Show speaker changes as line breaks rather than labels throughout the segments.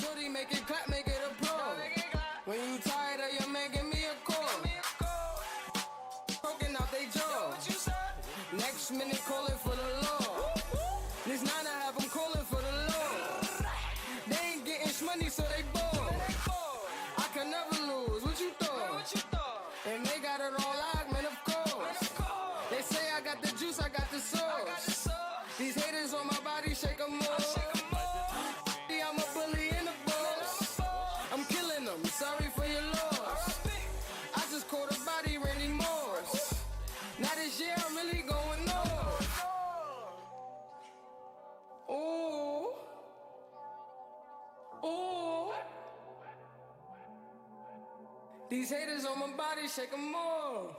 Shorty make it clap, make it a pro. When you tired of your man, give me a call. Broken out they jaw. Next minute calling for the law. This 9 I have them calling for the law. They ain't getting money so they bored. I can never lose, what you thought? And they got it all locked, man, of course. They say I got the juice, I got the sauce. These haters on my body, shake them more. I'm a bully and a boss. I'm killing them, sorry for your loss. I just caught a body, Randy Moss. Now this year I'm really going on. Ooh. Ooh. These haters on my body, shake them more.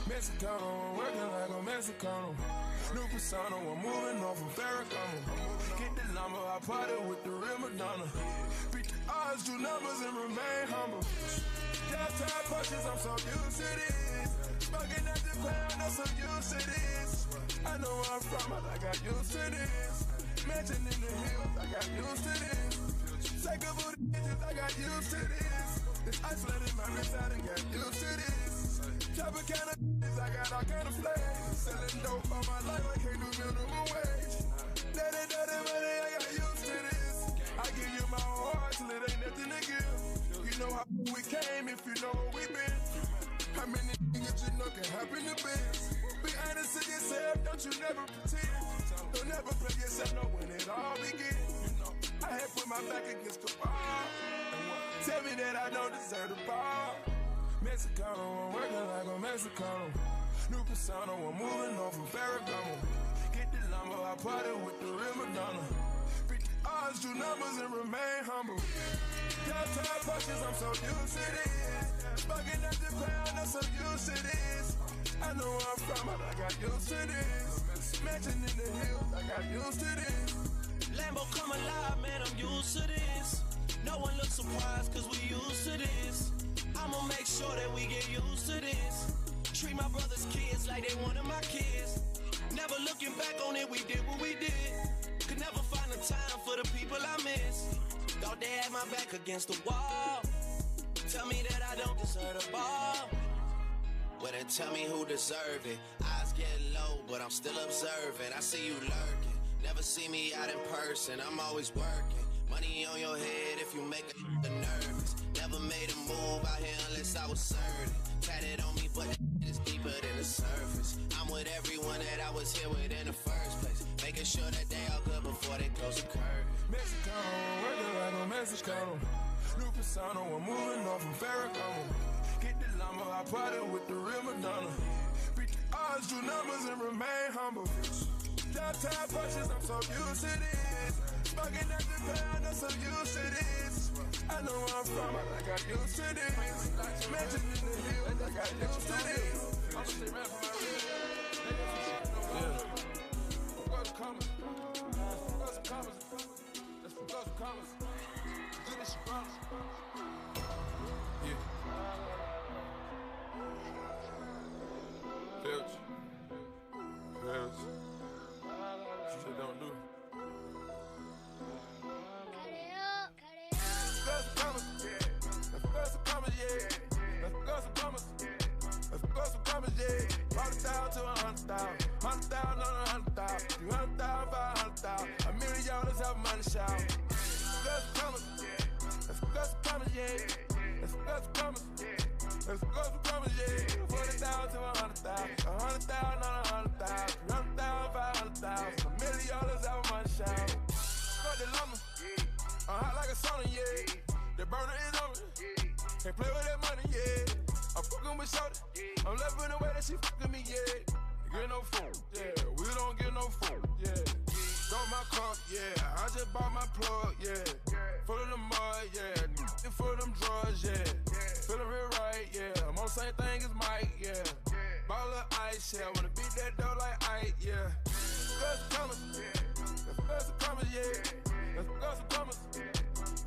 Mexicano, working like a Mexicano. New persona, I'm moving off from Ferragamo. Get the number, I party with the real Madonna. Beat the odds, do numbers and remain humble. Got time punches, I'm so used to this. Smoking at the pound, I'm so used to this. I know where I'm from, I got used to this. Mansion in the hills, I got used to this. Take a booty bitches, I got used to this. This ice flooded my wrist, I done got used to this. Chopping kind of I got all kind of flags. Selling dope all my life, I can't do minimum wage. Daddy, money, I got used to this. I give you my whole heart till it ain't nothing to give. You know how we came if you know where we been. How many niggas you know can happen to biz? Be honest to yourself, don't you never pretend. Don't never play yourself, know when it all begins. I had put my back against the wall. Tell me that I don't deserve the ball. Mexicano, I'm working like a Mexicano. New persona, I'm moving on from Ferragamo. Get the lumber, I party with the real Madonna. Beat the odds, do numbers and remain humble. Got time punches, I'm so used to this. Bugging at the pound, I'm so used to this. I know where I'm from, but I got used to this. Mansion in the hills, I got used to this.
Lambo come alive, man, I'm used to this. No one looks surprised, cause we used to this. I'ma make sure that we get used to this. Treat my brother's kids like they one of my kids. Never looking back on it, we did what we did. Could never find the time for the people I miss. Thought they had my back against the wall. Tell me that I don't deserve the ball. Well then tell me who deserve it. Eyes get low, but I'm still observing. I see you lurking. Never see me out in person, I'm always working. Money on your head if you make a nervous. Never made a move out here unless I was certain. Tatted on me, but it's deeper than the surface. I'm with everyone that I was here with in the first place. Making sure that they all good before they close the curtain.
Mexicano, working like a Mexicano. New persona, I'm moving on from Ferragamo. Get the lumber, I party with the real Madonna. Beat the odds, do numbers and remain humble. Got time punches, I'm so used to this. Smoking at the pound, I'm so used to this. I know where I'm from, I got used to this. Mansion in the hills, I got used to this. I'm gonna stay right for my real. Yeah. Forgot some comments. Forgot some comments. Let's forgot some comments. Do this, you promise. Yeah. Filch. Filch. Shit don't do. Let's go some commas, yeah. 100,000 to 100,000, 100,000 on 100,000, 200,000, 500,000, $1 million have money shout. Let's go some commas, yeah. Let's go some commas, yeah. 40,000 to 100,000, 100,000 on 100,000, 200,000, 500,000, $1 million have money shout. Got the lumber, I'm hot like a sauna, yeah. The burner is on me. Can't play with that money, yeah. I'm fucking with shorty. I'm loving the way that she fucking me, yeah. Get no phone, yeah. We don't get no phone, yeah. Got my car, yeah. I just bought my plug, yeah. Full of the mud, yeah. Full of them drugs, yeah. Feeling real right, yeah. I'm on the same thing as Mike, yeah. Ball of ice, yeah. Wanna beat that dough like Ike, yeah. Let's go some commas, yeah. Let's go some commas, yeah. Let's go some commas.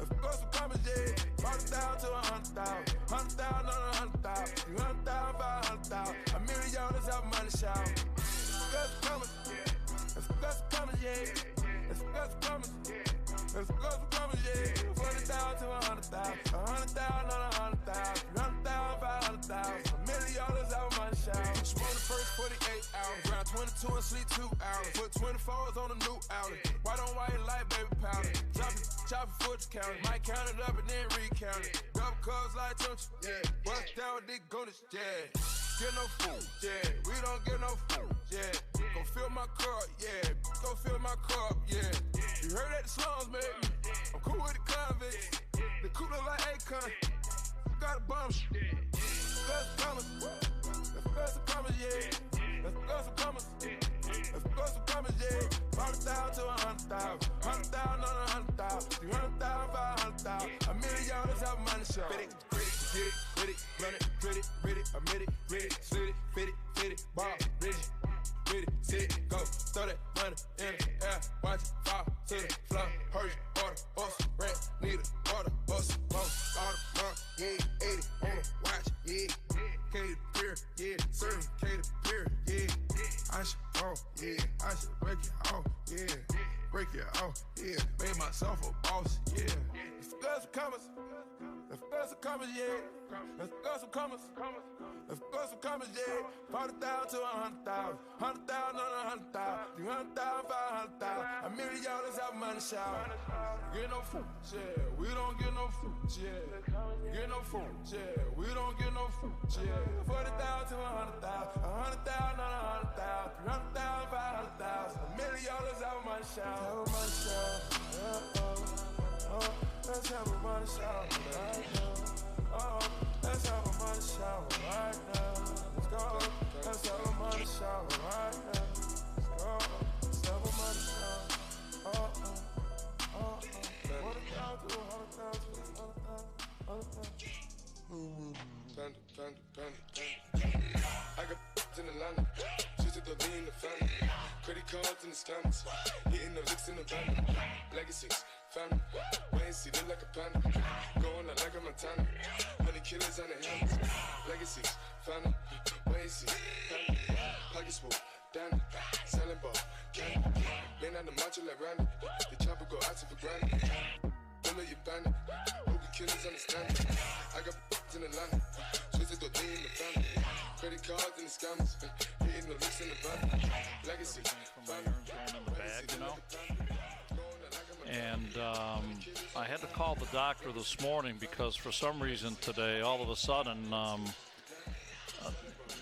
Let's go some commas, yeah. 40,000 to 100,000. 100,000 on 100,000. 200,000, 500,000. $1 million out money shout. Let's go some commas. Let's go some commas, yeah. Let's go some commas. Let's go some commas, yeah. 40,000 to 100,000. 100,000 on 100,000. 200,000, 500,000. $1 million out money shout. Smoke the first 48 hours. Round 22 and sleep 2 hours. Put 24s on a new outlet. White on white like baby powder. Drop it, chop it, foot count it. Might count it up and then recount it. Double cubs like Tunch, yeah. Bust down with Dick Goonish, yeah. Get no food, yeah. We don't get no food, yeah. Go fill my cup, yeah. Go fill my cup, yeah. You heard that the slums, man. I'm cool with the convicts. The cool look like Akon. Got a bum. Let's go some commas. Let's go some commas, yeah. Let's go some commas. Let's go some commas, yeah. 40,000 to 100,000. 100,000 on 100,000. 300,000, 500,000. $1 million out money show. Fit it, grit it, get it, with it, run it, grit it, read it, admit it, read it, slit it, fit it, ball, rigid. With it, sit it, go, throw that money in the air, watch it fall to the floor. Hurry, order, bus, rent, need a order, bus, bus, all the money, yeah, 80 on the watch, yeah. Cater beer, yeah, serving cater beer, yeah. I should yeah, I should break it off, yeah. Break it off, yeah. Made myself a boss, yeah. Let's go some commas, let's go some commas, yeah. Let's go some commas. Let's go some commas, yeah. 40,000 to 100,000. 100,000 on 100,000. 300,000, 500,000. $1 million out money shout. Get no food, yeah. We don't get no food, yeah. Get no food, yeah. We don't get no food, yeah. 40,000 to 100,000. 100,000 on 100,000. 300,000, 500,000. $1 million out money shout. Have a money shout, let's have a money shout right now. Let's have a money shower right now. Let's go. Let's have a money shower right now. Let's go. Let's have a money shower. I got in Atlanta. She's at the lean in the family. Credit cards in the scammers. Hitting the licks in the van. Legacies, family. Wait and see, look like a panda. Going out like a Montana. Honey killers on the hands. Legacies, family. Wait and see, family. Pockets full, Danny. Selling ball, candy. Been on the macho like Randy. The chopper go out to for granted. Don't let you bandit. Hope the killers understand it. I got in Atlanta. She's at the lean in the family. Credit cards and the scammers, hitting the licks in the van. Legacy,
And I had to call the doctor this morning because for some reason today, all of a sudden,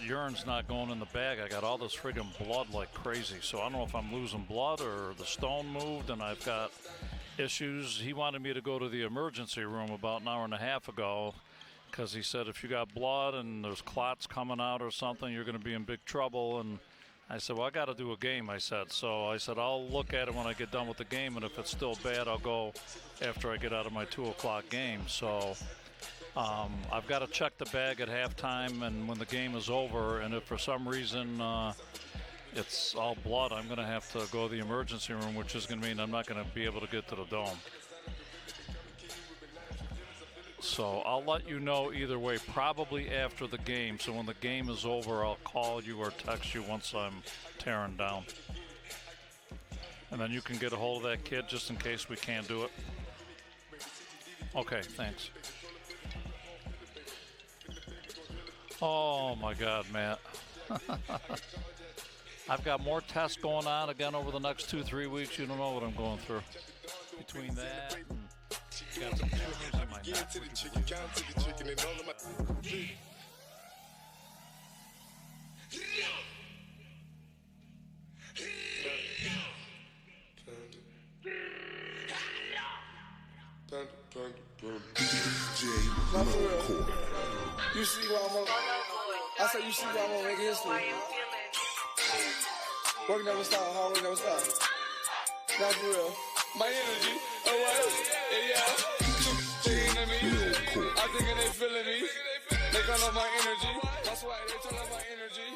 urine's not going in the bag. I got all this friggin' blood like crazy. So I don't know if I'm losing blood or the stone moved and I've got issues. He wanted me to go to the emergency room about an hour and a half ago, because he said if you got blood and there's clots coming out or something, you're going to be in big trouble. And I said, well, I got to do a game, I said. So I said, I'll look at it when I get done with the game, and if it's still bad, I'll go after I get out of my 2 o'clock game. So I've got to check the bag at halftime and when the game is over, and if for some reason it's all blood, I'm going to have to go to the emergency room, which is going to mean I'm not going to be able to get to the dome. So I'll let you know either way, probably after the game. So when the game is over, I'll call you or text you once I'm tearing down. And then you can get a hold of that kid just in case we can't do it. Okay, thanks. Oh my God, Matt. I've got more tests going on again over the next 2-3 weeks. You don't know what I'm going through. Between that and got some tumors in my neck. To the chicken, count to the chicken, and all of my.
Not for real. You see why I'm on. I said you see why I'm on making history. Work never stop, hard work never stop. Not for real. My energy, alright, yeah. Thinking of me, I think they feeling me. They gonna love my energy. That's why they turn up my energy.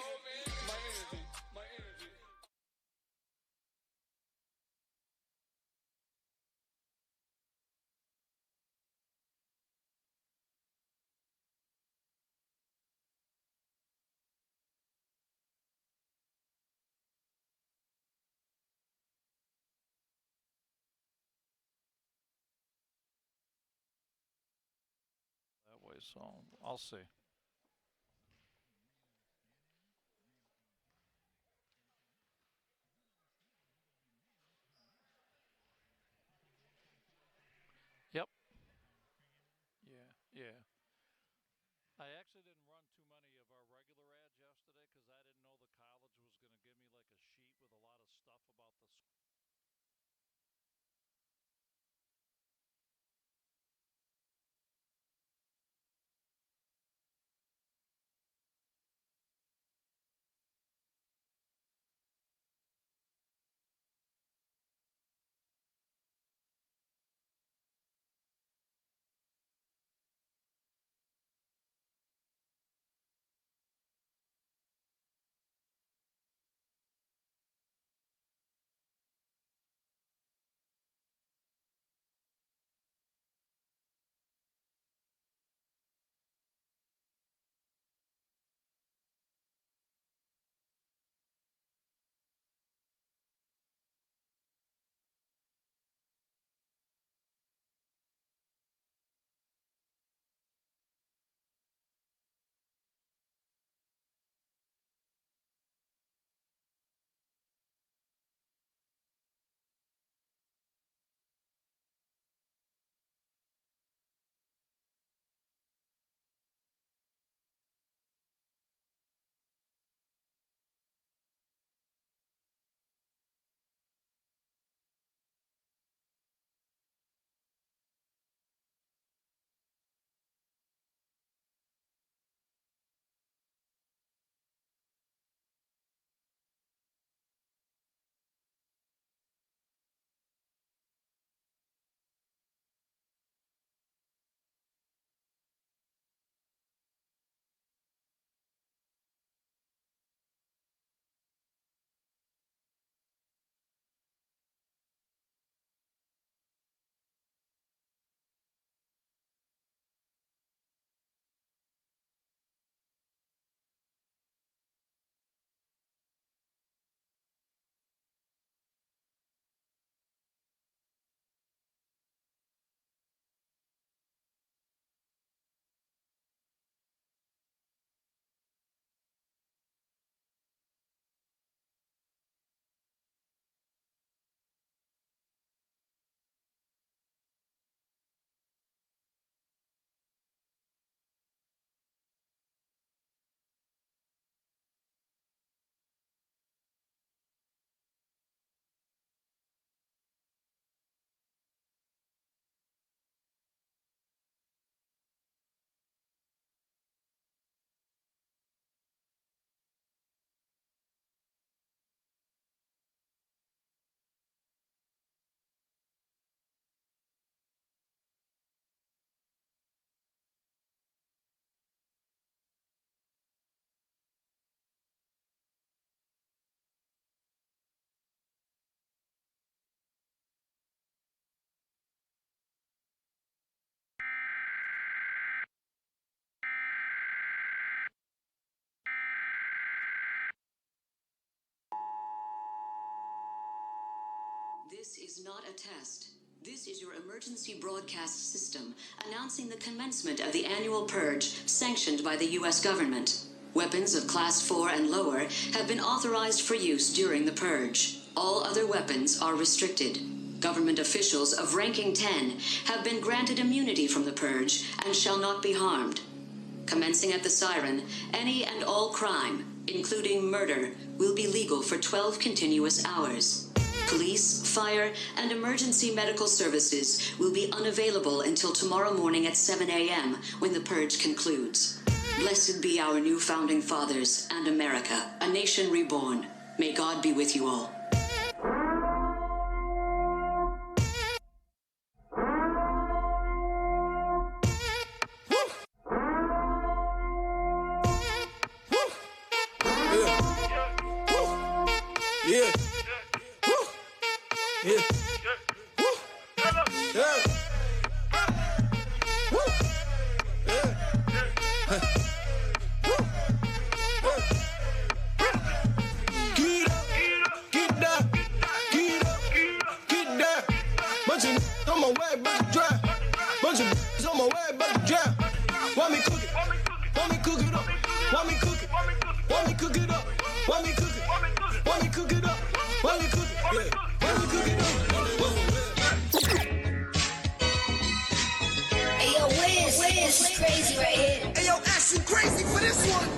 anyway, so I'll see. Yep. Yeah, yeah. I actually didn't run too many of our regular ads yesterday because I didn't know the college was going to give me like a sheet with a lot of stuff about the school.
This is not a test. This is your emergency broadcast system announcing the commencement of the annual purge sanctioned by the U.S. government. Weapons of Class 4 and lower have been authorized for use during the purge. All other weapons are restricted. Government officials of ranking 10 have been granted immunity from the purge and shall not be harmed. Commencing at the siren, any and all crime, including murder, will be legal for 12 continuous hours. Police, fire, and emergency medical services will be unavailable until tomorrow morning at 7 a.m. when the purge concludes. Blessed be our new founding fathers and America, a nation reborn. May God be with you all.
Yeah. Yeah. Woo. Yeah. Woo. Yeah. Woo. Get up, get down, get up, get down. Bunch of on my way, but to drive. Bunch of on my way, but to drive. Why
Want me cook it up? Want me cook it? Want me cook it up? Want me cook it? Want me cook it up? Want me cook it? Yeah. Want me cook it up?
Hey yo, Wiz crazy right here.
Hey yo, Ash, you crazy for this one?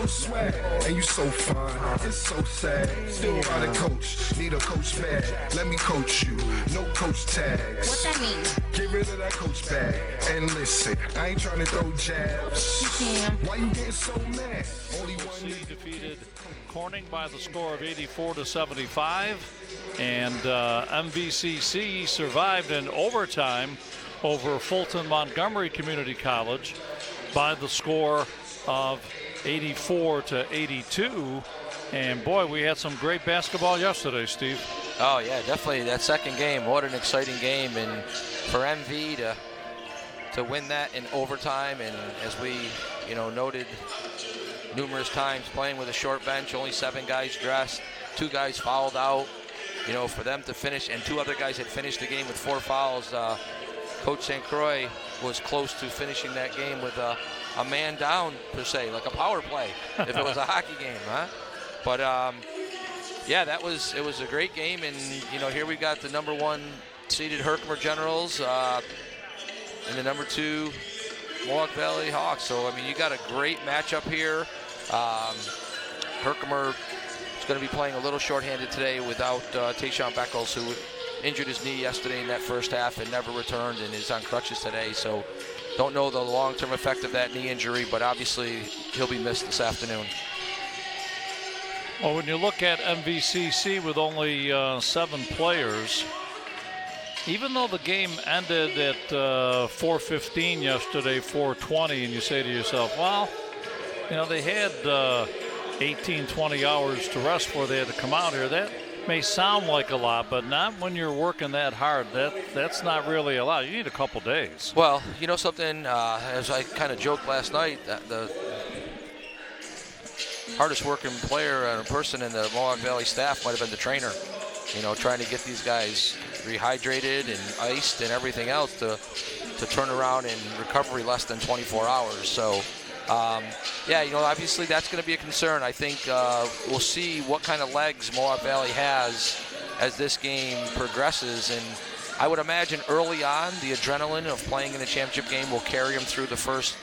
Swag, and you so fine, it's so sad. Still out of coach, need a coach bag. Let me coach you, no coach tags.
What that mean?
Get rid of that coach bag. And listen, I ain't trying to throw jabs. Why you getting so mad? Only one
defeated Corning by the score of 84-75, and MVCC survived in overtime over Fulton Montgomery Community College by the score of 84-82. And boy, we had some great basketball yesterday, Steve.
Oh yeah, definitely that second game. What an exciting game, and for MV to win that in overtime, and as we noted numerous times, playing with a short bench, only 7 guys dressed, 2 guys fouled out. For them to finish, and 2 other guys had finished the game with 4 fouls. Coach St. Croix was close to finishing that game with a man down, per se, like a power play, if it was a hockey game, huh? But yeah, it was a great game, and here we got the number 1 seeded Herkimer Generals and the number 2 Mohawk Valley Hawks. So I mean, you got a great matchup here. Herkimer is going to be playing a little shorthanded today without Tayshawn Beckles, who injured his knee yesterday in that first half and never returned, and is on crutches today. So don't know the long-term effect of that knee injury, but obviously he'll be missed this afternoon.
Well, when you look at MVCC with only 7 players, even though the game ended at 4:15 yesterday, 4:20, and you say to yourself, well, they had 18, 20 hours to rest before they had to come out here. That may sound like a lot, but not when you're working that hard. That's not really a lot. You need a couple days.
Well, something, as I kind of joked last night, the hardest working player and person in the Mohawk Valley staff might have been the trainer, trying to get these guys rehydrated and iced and everything else to turn around in recovery less than 24 hours. So yeah, obviously that's going to be a concern. I think we'll see what kind of legs Mohawk Valley has as this game progresses. And I would imagine early on, the adrenaline of playing in a championship game will carry them through the first,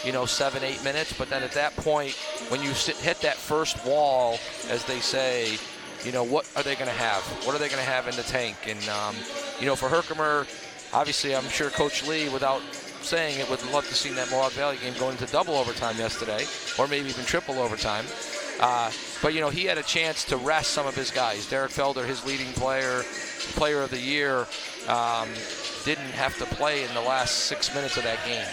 7-8 minutes. But then at that point, when you hit that first wall, as they say, what are they going to have? What are they going to have in the tank? And, for Herkimer, obviously I'm sure Coach Lee, without saying it, would love to see that Mohawk Valley game go into double overtime yesterday, or maybe even triple overtime. But he had a chance to rest some of his guys. Derek Felder, his leading player of the year, didn't have to play in the last 6 minutes of that game.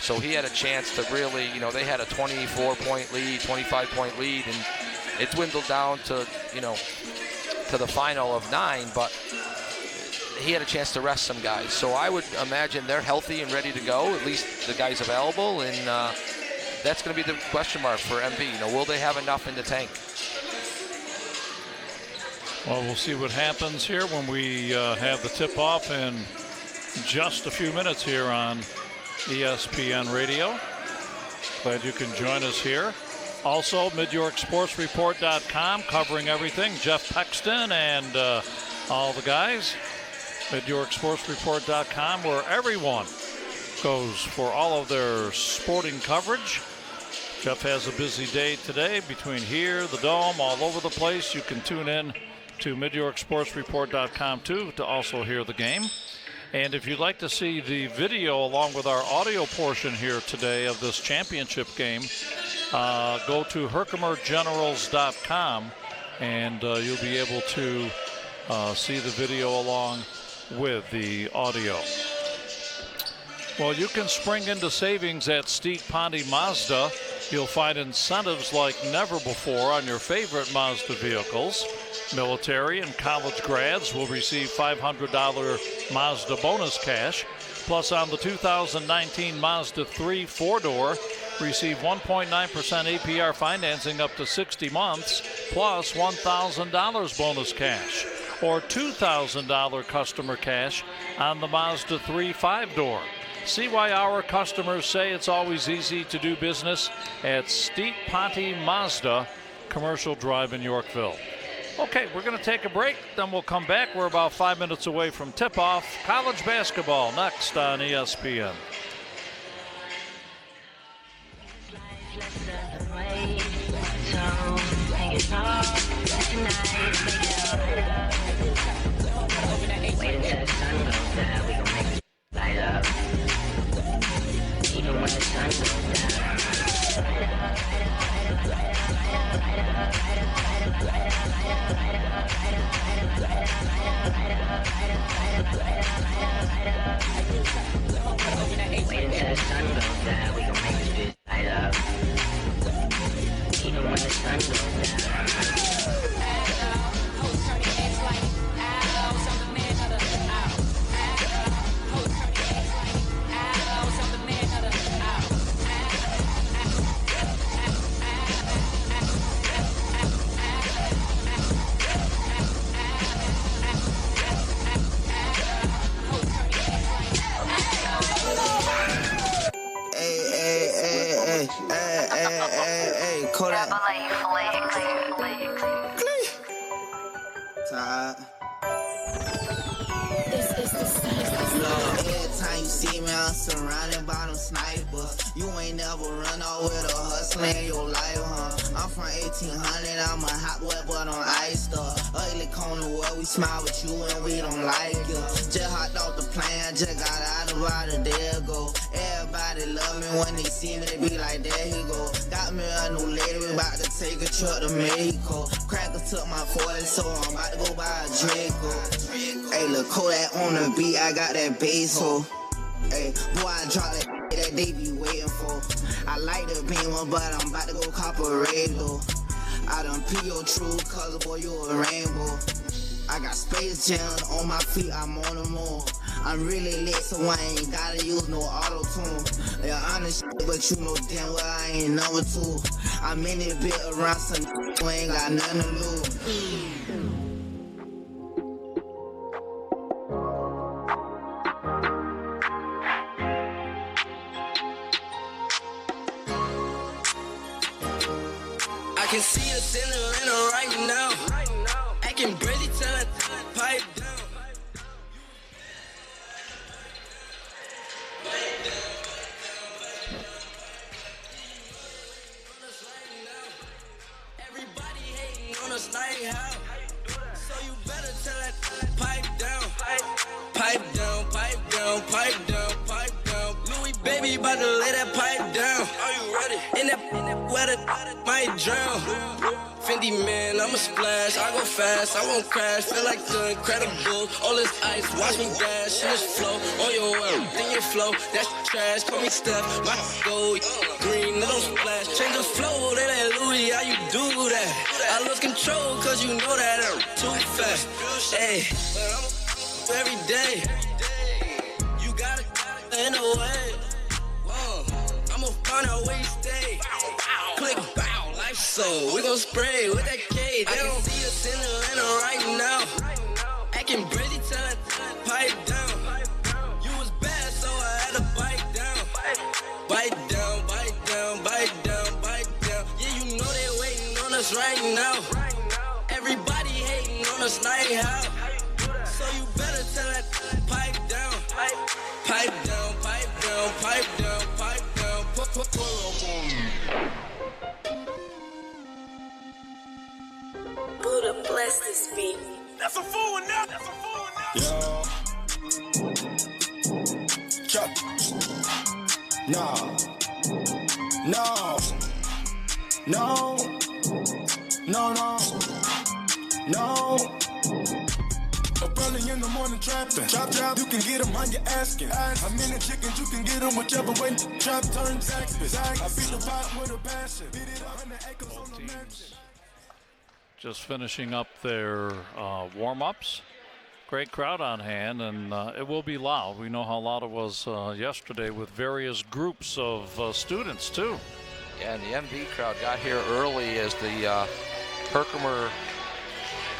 So he had a chance to really, they had a 24-point lead, 25-point lead, and it dwindled down to, to the final of 9, but he had a chance to rest some guys. So I would imagine they're healthy and ready to go, at least the guys available, and that's going to be the question mark for MV. Will they have enough in the tank?
Well, we'll see what happens here when we have the tip-off in just a few minutes here on ESPN Radio. Glad you can join us here. Also, MidYorkSportsReport.com covering everything. Jeff Pexton and all the guys. MidYorkSportsReport.com, where everyone goes for all of their sporting coverage. Jeff has a busy day today between here, the Dome, all over the place. You can tune in to MidYorkSportsReport.com too to also hear the game. And if you'd like to see the video along with our audio portion here today of this championship game, go to HerkimerGenerals.com and you'll be able to see the video along with the audio. Well, you can spring into savings at Steep Ponte Mazda. You'll find incentives like never before on your favorite Mazda vehicles. Military and college grads will receive $500 Mazda bonus cash. Plus, on the 2019 Mazda 3 4-door, receive 1.9% APR financing up to 60 months, plus $1,000 bonus cash, or $2,000 customer cash on the Mazda 3 5-door. See why our customers say it's always easy to do business at Steep Ponte Mazda, Commercial Drive in Yorkville. Okay, we're going to take a break, then we'll come back. We're about 5 minutes away from tip-off. College basketball next on ESPN.
Even when the sun goes down. Wait until the sun goes down, we gon' make this bitch light up. Even when the sun goes down.
Kodak. Every time you see me, I'm surrounded by them snipers. You ain't never run out with a hustler in your life, huh? I'm from 1800, I'm a hot boy, but on ice stuff. Ugly corner where we smile with you and we don't like you. Just hopped off the plane, just got out about a day ago. Everybody love me when they see me, they be like, there he go. Got me a new lady, we about to take a trip to Mexico. Cracker took my 40, so I'm about to go buy a Draco. Hey, look, Kodak on the beat, I got that bass, ho. Hey, boy, I drop that they be waiting for. I like the Beamer, but I'm about to go cop a radio. I done pee your true color, boy, you a rainbow. I got Space Jam on my feet, I'm on the moon. I'm really lit, so I ain't gotta use no auto-tune. Yeah, honest shit, but you know damn well I ain't number 2. I'm in it bit around some who ain't got nothing to lose.
I can see us in Atlanta right now. I can barely tell it pipe down. Everybody hating on us like how. So you better tell that pipe down. Pipe down, pipe down, pipe down, pipe down. Louis baby about to lay that pipe down. Are you ready? In that weather might drown. Fendi man, I'ma splash. I go fast, I won't crash. Feel like the Incredible. All this ice, watch me dash. In this flow, on your way, then your flow. That's trash. Call me Steph. My gold, green, no splash. Change the flow, they like Louis, how you do that? I lose control, cause you know that I'm too fast. Hey, but I'm every day. You gotta in a way. I'ma find out where you stay. Click, bow, life so we gon' spray with that K. They don't see us in Atlanta right now. I can barely tell that pipe down. You was bad, so I had to bite down. Bite down, bite down, bite down, bite down. Yeah, you know they waiting on us right now. Everybody hating on us like how. So you better tell that pipe down. Pipe down, pipe down, pipe down, pipe down. Pull up on me.
Buddha bless this beat.
That's a fool now. That's a fool now. Yo. Chuck. No. No. No. No, no. No. Up early in the morning trapping. Chop, you can get them on your asking. A million chickens, you can get them whichever way. Trap turn Zaxby's. I beat the pot with a passion. Beat it 100 acres on the mansion.
Just finishing up their warm-ups. Great crowd on hand, and it will be loud. We know how loud it was yesterday with various groups of students, too.
Yeah, and the MV crowd got here early as the Herkimer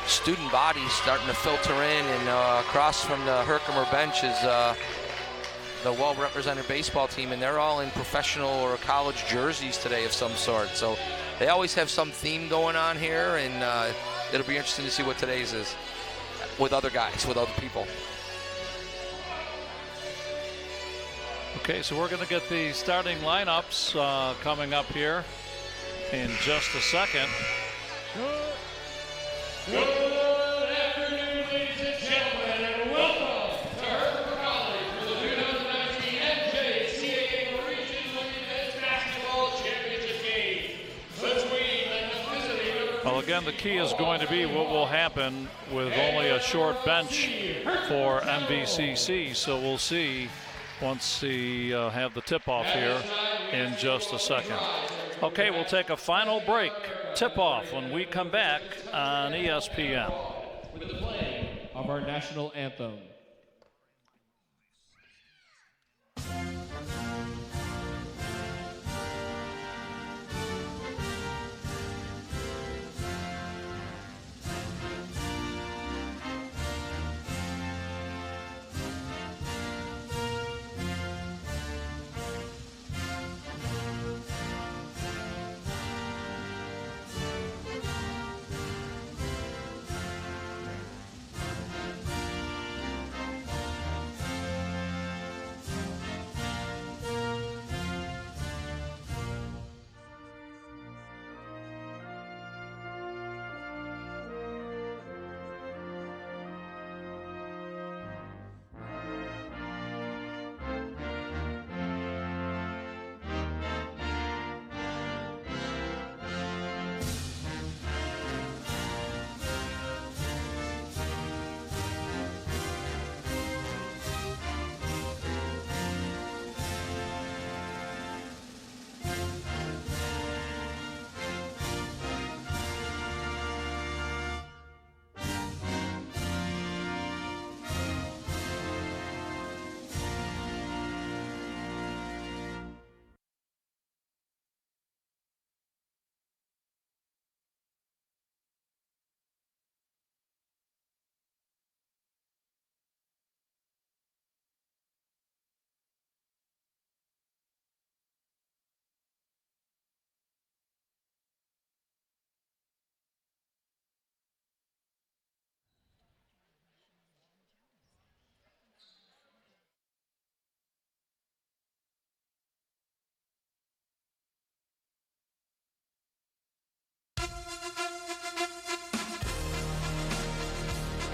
student body starting to filter in, and across from the Herkimer bench is the well-represented baseball team, and they're all in professional or college jerseys today of some sort. So they always have some theme going on here, and it'll be interesting to see what today's is with other guys, with other people.
Okay, so we're going to get the starting lineups coming up here in just a second.
Good afternoon, ladies and gentlemen, and welcome to Herkimer College for the 2019 NJCAA Regional Men's Basketball Championship game between the visiting.
Well, again, the key is going to be what will happen with only a short bench for MVCC, so we'll see once we have the tip-off here in just a second. Okay, we'll take a final break. Tip-off when we come back on ESPN.
With the playing of our national anthem.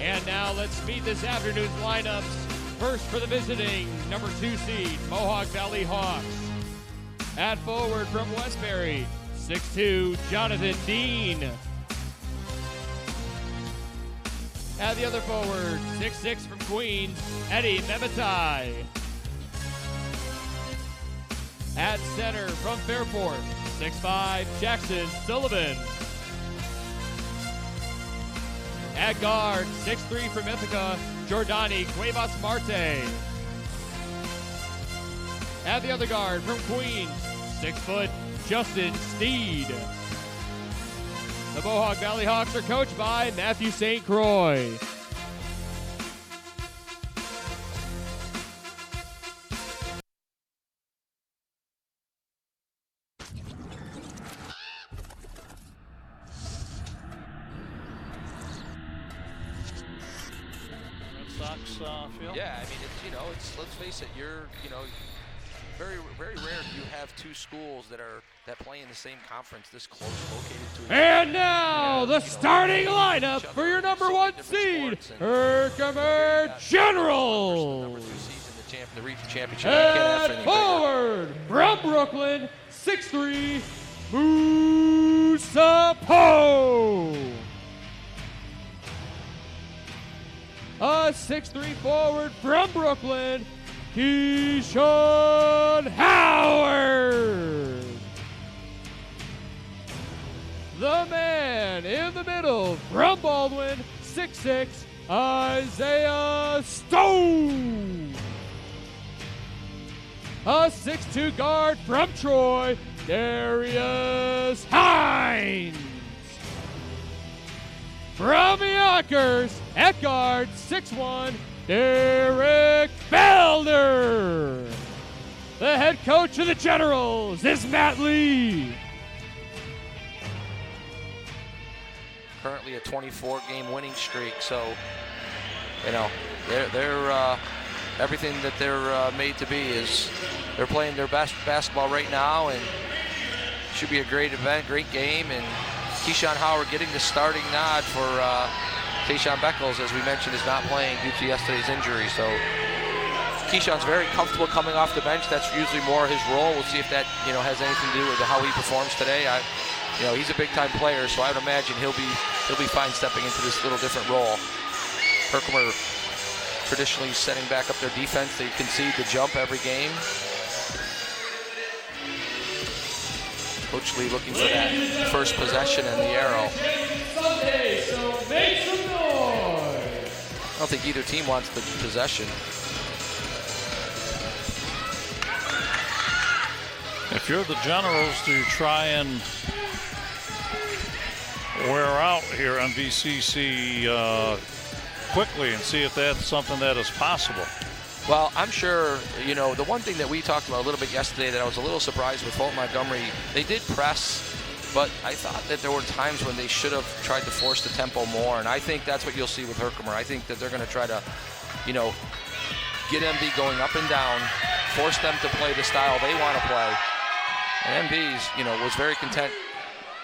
And now let's meet this afternoon's lineups. First for the visiting number 2 seed, Mohawk Valley Hawks. At forward from Westbury, 6'2", Jonathan Dean. At the other forward, 6'6" from Queens, Eddie Memitai. At center from Fairport, 6'5", Jackson Sullivan. At guard, 6'3" from Ithaca, Jordani Cuevas Marte. At the other guard from Queens, 6 foot, Justin Steed. The Mohawk Valley Hawks are coached by Matthew St. Croix.
Red Sox feel?
Yeah, I mean, it's, let's face it, you're very, very rare do you have two schools that play in the same conference this close, located to each other.
And now the starting lineup for your number 1 seed, Herkimer Generals.
The region championship.
And forward from Brooklyn, 6'3", Musa Poe. A 6'3" forward from Brooklyn, Keyshawn Howard. The man in the middle from Baldwin, 6'6", Isaiah Stone. A 6'2" guard from Troy, Darius Hines. From Yonkers, at guard, 6'1", Derek Felder. The head coach of the Generals is Matt Lee.
Currently a 24-game winning streak, so they're everything that they're made to be is they're playing their best basketball right now, and should be a great event, great game. And Keyshawn Howard getting the starting nod for Tayshaun Beckles, as we mentioned, is not playing due to yesterday's injury. So Keyshawn's very comfortable coming off the bench. That's usually more his role. We'll see if that has anything to do with how he performs today. He's a big-time player, so I would imagine he'll be fine stepping into this little different role. Herkimer traditionally setting back up their defense. They concede the jump every game. Coach Lee looking for that first possession and the arrow.
Sunday, so make some noise.
I don't think either team wants the possession.
If you're the Generals, do you try and wear out here MVCC quickly and see if that's something that is possible?
Well, I'm sure, the one thing that we talked about a little bit yesterday that I was a little surprised with Fulton Montgomery, they did press, but I thought that there were times when they should have tried to force the tempo more, and I think that's what you'll see with Herkimer. I think that they're going to try to, get MV going up and down, force them to play the style they want to play. And MV's, was very content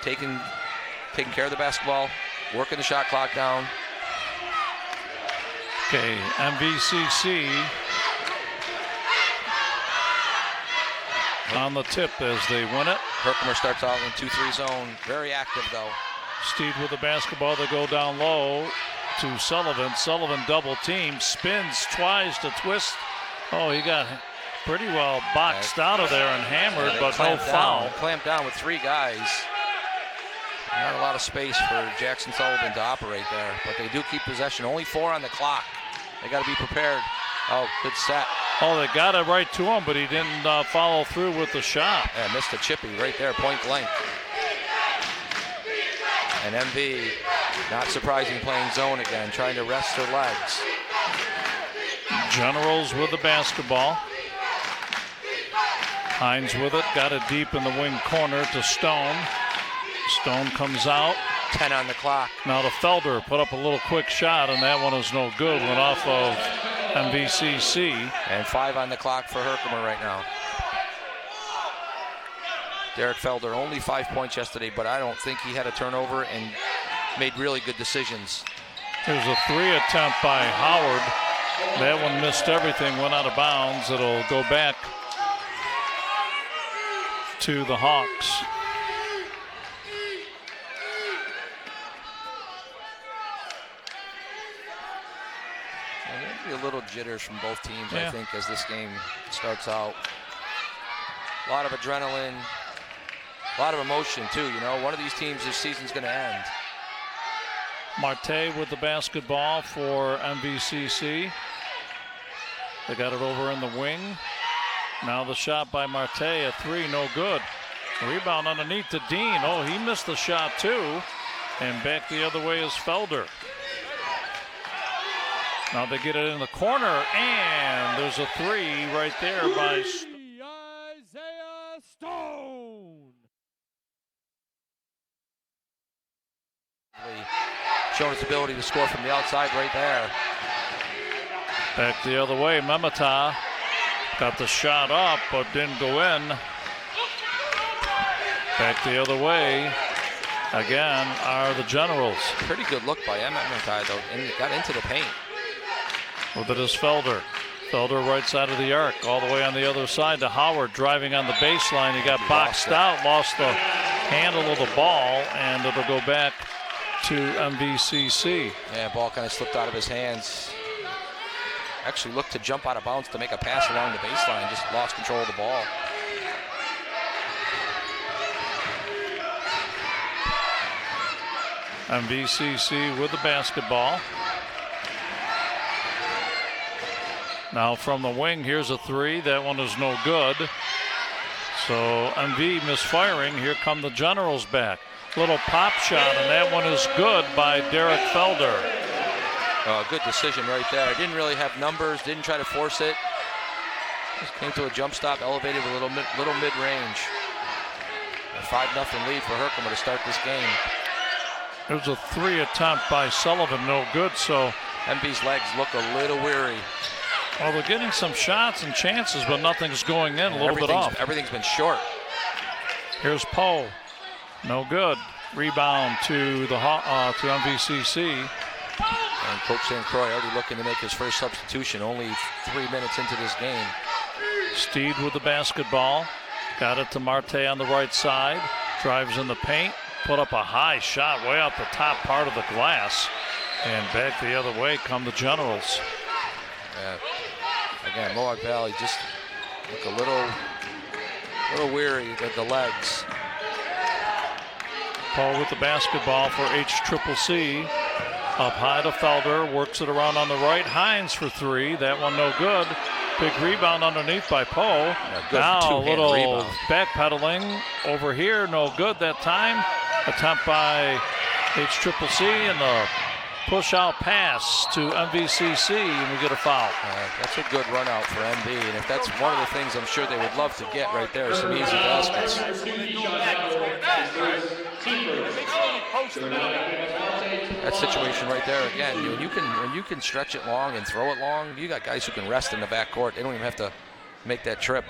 taking care of the basketball, working the shot clock down.
Okay, MVCC on the tip as they win it.
Herkimer starts out in 2-3 zone. Very active, though.
Steed with the basketball. They go down low to Sullivan. Sullivan double team. Spins twice to twist. Oh, he got pretty well boxed out of there and hammered, but no foul.
Clamped down with 3 guys. Not a lot of space for Jackson Sullivan to operate there, but they do keep possession. Only 4 on the clock. They got to be prepared. Oh, good set.
Oh, they got it right to him, but he didn't follow through with the shot.
Yeah, missed a chippy right there, point blank. And MV, not surprising, playing zone again, trying to rest their legs.
Generals with the basketball. Hines with it, got it deep in the wing corner to Stone. Stone comes out.
10 on the clock.
Now to Felder, put up a little quick shot, and that one is no good. Went off of MVCC.
And 5 on the clock for Herkimer right now. Derek Felder, only 5 points yesterday, but I don't think he had a turnover and made really good decisions.
There's a 3 attempt by Howard. That one missed everything, went out of bounds. It'll go back to the Hawks.
A little jitters from both teams,
yeah.
I think, as this game starts out. A lot of adrenaline, a lot of emotion, too. One of these teams this season's going to end.
Marte with the basketball for MVCC. They got it over in the wing. Now the shot by Marte, a 3, no good. Rebound underneath to Dean. Oh, he missed the shot, too. And back the other way is Felder. Now they get it in the corner, and there's a 3 right there by
Isaiah Stone.
Showing his ability to score from the outside right there.
Back the other way, Memeta Got the shot up, but didn't go in. Back the other way again are the Generals.
Pretty good look by Emmentai, though, and got into the paint.
With it is Felder. Felder right side of the arc, all the way on the other side to Howard, driving on the baseline. He got boxed out, lost the handle of the ball, and it'll go back to MVCC.
Yeah, ball kind of slipped out of his hands. Actually looked to jump out of bounds to make a pass along the baseline, just lost control of the ball.
MVCC with the basketball. Now from the wing, here's a three. That one is no good. So MV misfiring. Here come the Generals back. Little pop shot, and that one is good by Derek Felder.
Good decision right there. Didn't really have numbers, didn't try to force it. Just came to a jump stop, elevated a little mid-range. A 5-0 lead for Herkimer to start this game.
There's a three attempt by Sullivan, no good, so
MV's legs look a little weary.
Well, they're getting some shots and chances, but nothing's going in, a little bit off.
Everything's been short.
Here's Poe, no good. Rebound to MVCC.
And Coach St. Croix already looking to make his first substitution, only 3 minutes into this game.
Steed with the basketball. Got it to Marte on the right side. Drives in the paint. Put up a high shot way out the top part of the glass. And back the other way come the Generals.
Yeah. Again, Mohawk Valley just look a little weary with the legs.
Paul with the basketball for HCCC. Up high to Felder, works it around on the right. Hines for three, that one no good. Big rebound underneath by Poe. Now a little rebound. Backpedaling over here, no good that time. Attempt by HCCC and the push out pass to MVCC, and we get a foul.
That's a good run out for MV, and if that's one of the things I'm sure they would love to get right there, some easy baskets. That situation right there, again, when you can stretch it long and throw it long, you got guys who can rest in the backcourt. They don't even have to make that trip.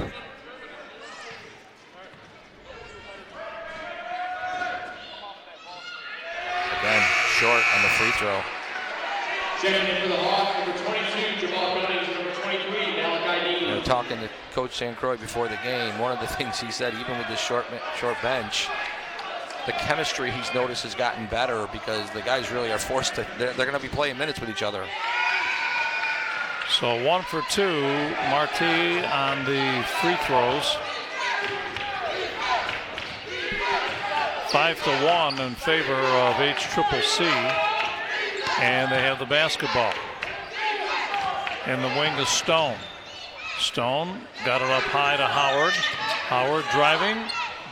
Again, short on the free throw.
Checking in for the Hawks, number 22, Jamal Cummings, number 23, Malachi Dean.
Talking to Coach St. Croix before the game, one of the things he said, even with this short bench, the chemistry he's noticed has gotten better because the guys really are forced to, they're going to be playing minutes with each other.
So 1 for 2, Marti on the free throws. 5-1 in favor of HCCC, and they have the basketball. In the wing is Stone. Stone got it up high to Howard. Howard driving,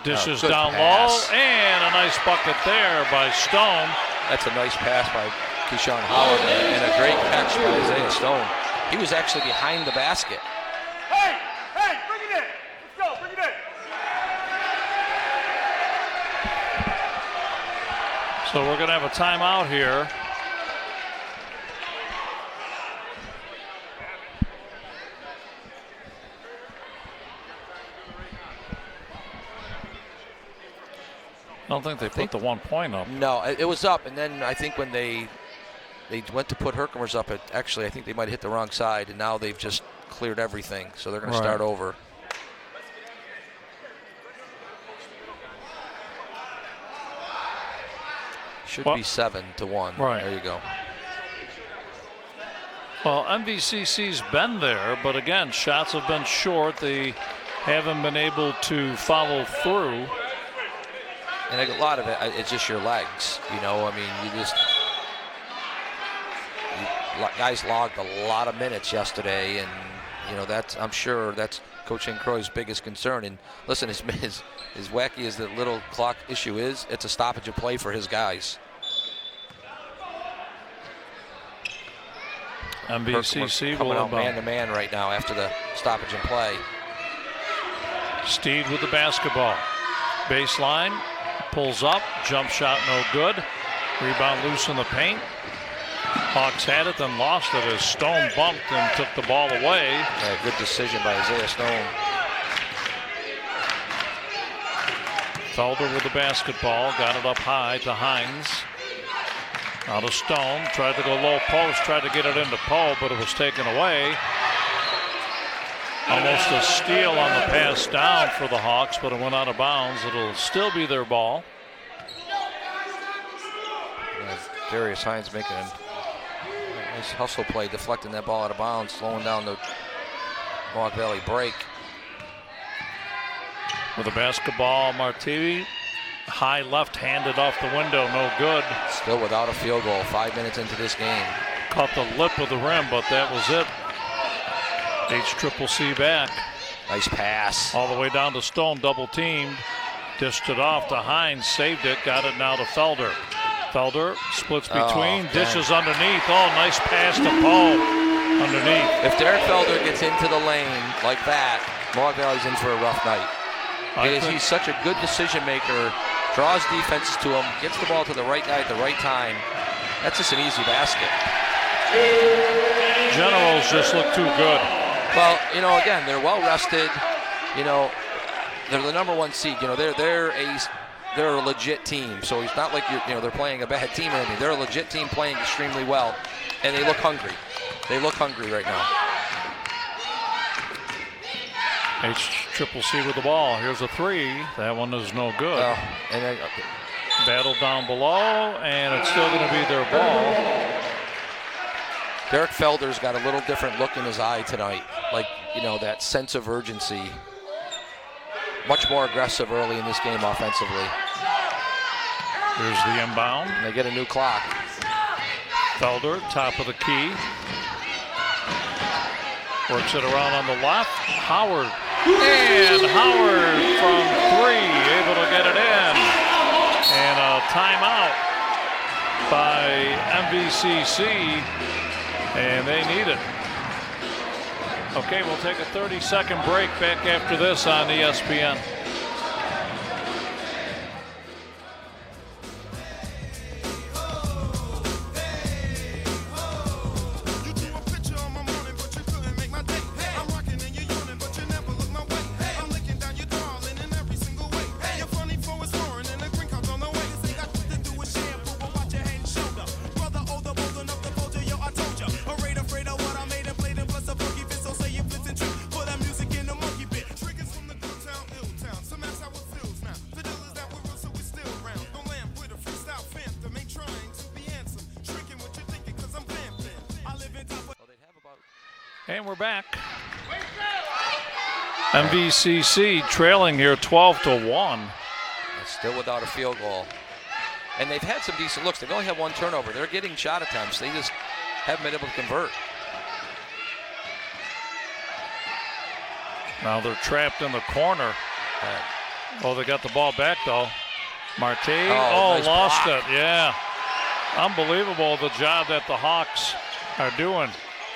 dishes down low, and a nice bucket there by Stone.
That's a nice pass by Keyshawn Howard and a great catch by Isaiah Stone. He was actually behind the basket.
Hey, bring it in. Let's go, bring it in.
So we're going to have a timeout here. I don't think they put the 1 point up.
No, it was up, and then I think when they went to put Herkimer's up, I think they might have hit the wrong side, and now they've just cleared everything, so they're going to start over. Should be 7-1.
Right.
There you go.
Well, MVCC's been there, but again, shots have been short. They haven't been able to follow through.
And a lot of it, it's just your legs. You know, I mean, guys logged a lot of minutes yesterday, and you know I'm sure that's Coach St. Croix's biggest concern. And listen, as wacky as the little clock issue is, it's a stoppage of play for his guys.
MVCC
coming out man-to-man right now after the stoppage in play.
Steed with the basketball. Baseline, pulls up, jump shot no good. Rebound loose in the paint. Hawks had it, then lost it as Stone bumped and took the ball away.
Yeah, good decision by Isaiah Stone.
Felder with the basketball, got it up high to Hines. Out of Stone, tried to go low post, tried to get it into Poe, but it was taken away. Almost a steal on the pass down for the Hawks, but it went out of bounds. It'll still be their ball.
Darius Hines making a nice hustle play, deflecting that ball out of bounds, slowing down the Mohawk Valley break.
With the basketball, Martivi, high left handed off the window, no good.
Still without a field goal, 5 minutes into this game.
Caught the lip of the rim, but that was it. HCCC back.
Nice pass.
All the way down to Stone, double teamed. Dished it off to Hines, saved it, got it now to Felder. Felder splits between, dishes underneath. Oh, nice pass to Poe underneath.
If Derek Felder gets into the lane like that, Mohawk Valley's in for a rough night. Because he's such a good decision maker, draws defenses to him, gets the ball to the right guy at the right time. That's just an easy basket.
Generals just look too good.
Well, you know, again, they're well rested. You know, they're the #1 seed. You know, they're a legit team. So it's not like they're playing a bad team or anything. They're a legit team playing extremely well, and they look hungry. They look hungry right now.
HCCC with the ball. Here's a three. That one is no good.
And then,
battle down below, and it's still going to be their ball.
Derek Felder's got a little different look in his eye tonight. Like, you know, that sense of urgency. Much more aggressive early in this game offensively.
Here's the inbound.
And they get a new clock.
Felder, top of the key. Works it around on the left. Howard. And Howard from three, able to get it in. And a timeout by MVCC. And they need it. Okay, we'll take a 30-second break back after this on ESPN. And we're back. MVCC trailing here 12-1.
Still without a field goal. And they've had some decent looks. They've only had one turnover. They're getting shot attempts. They just haven't been able to convert.
Now they're trapped in the corner. Oh, they got the ball back though. Marte,
nice
lost
block.
it. Yeah. Unbelievable the job that the Hawks are doing.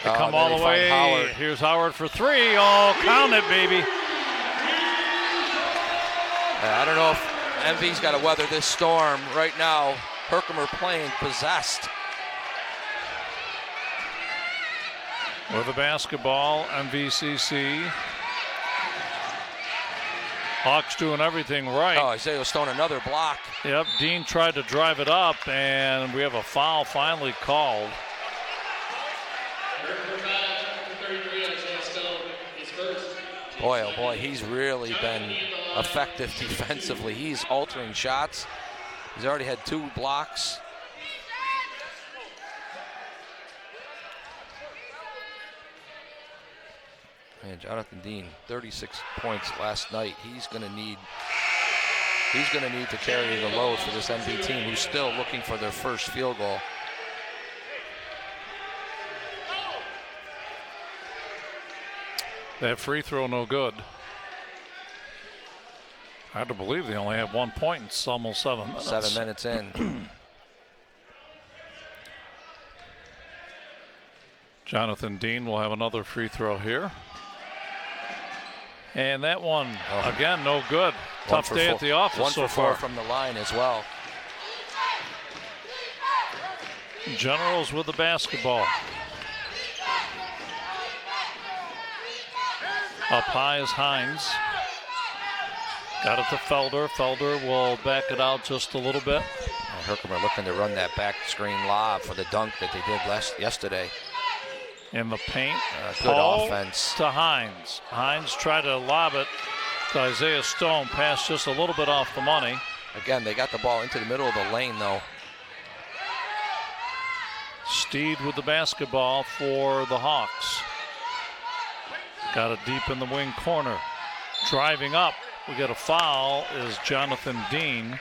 They come all the way.
Howard.
Here's Howard for three. Oh, count it, baby.
I don't know if MV's got to weather this storm right now. Herkimer playing possessed.
With the basketball, MVCC. Hawks doing everything right.
Oh, Isaiah Stone, another block.
Yep, Dean tried to drive it up, and we have a foul finally called.
Boy, oh boy, he's really been effective defensively. He's altering shots. He's already had 2 blocks. And Jonathan Dean, 36 points last night. He's going to need to carry the load for this MV team, who's still looking for their first field goal.
That free throw no good. Hard to believe they only have 1 point. It's almost 7 minutes.
7 minutes in.
Jonathan Dean will have another free throw here. And that one, again, no good. Tough day at the office
1
so
for 4
far.
from the line as well.
Generals with the basketball. Up high is Hines. Got it to Felder. Felder will back it out just a little bit.
Herkimer looking to run that back screen lob for the dunk that they did yesterday.
In the paint.
Good offense.
To Hines. Hines tried to lob it to Isaiah Stone. Pass just a little bit off the money.
Again, they got the ball into the middle of the lane, though.
Steed with the basketball for the Hawks. Got it deep in the wing corner. Driving up. We get a foul is Jonathan Dean.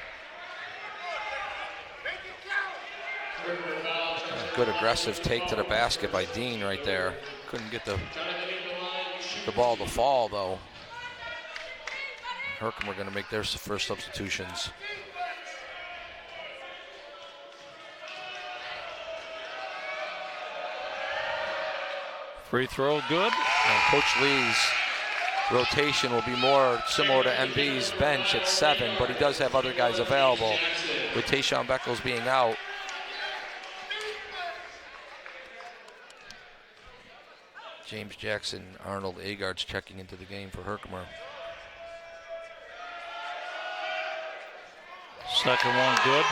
Good aggressive take to the basket by Dean right there. Couldn't get the ball to fall, though. Herkimer going to make their first substitutions.
Free throw good.
And Coach Lee's rotation will be more similar to MV's bench at 7, but he does have other guys available, with Tayshaun Beckles being out. James Jackson, Arnold Agard's checking into the game for Herkimer.
Second one good.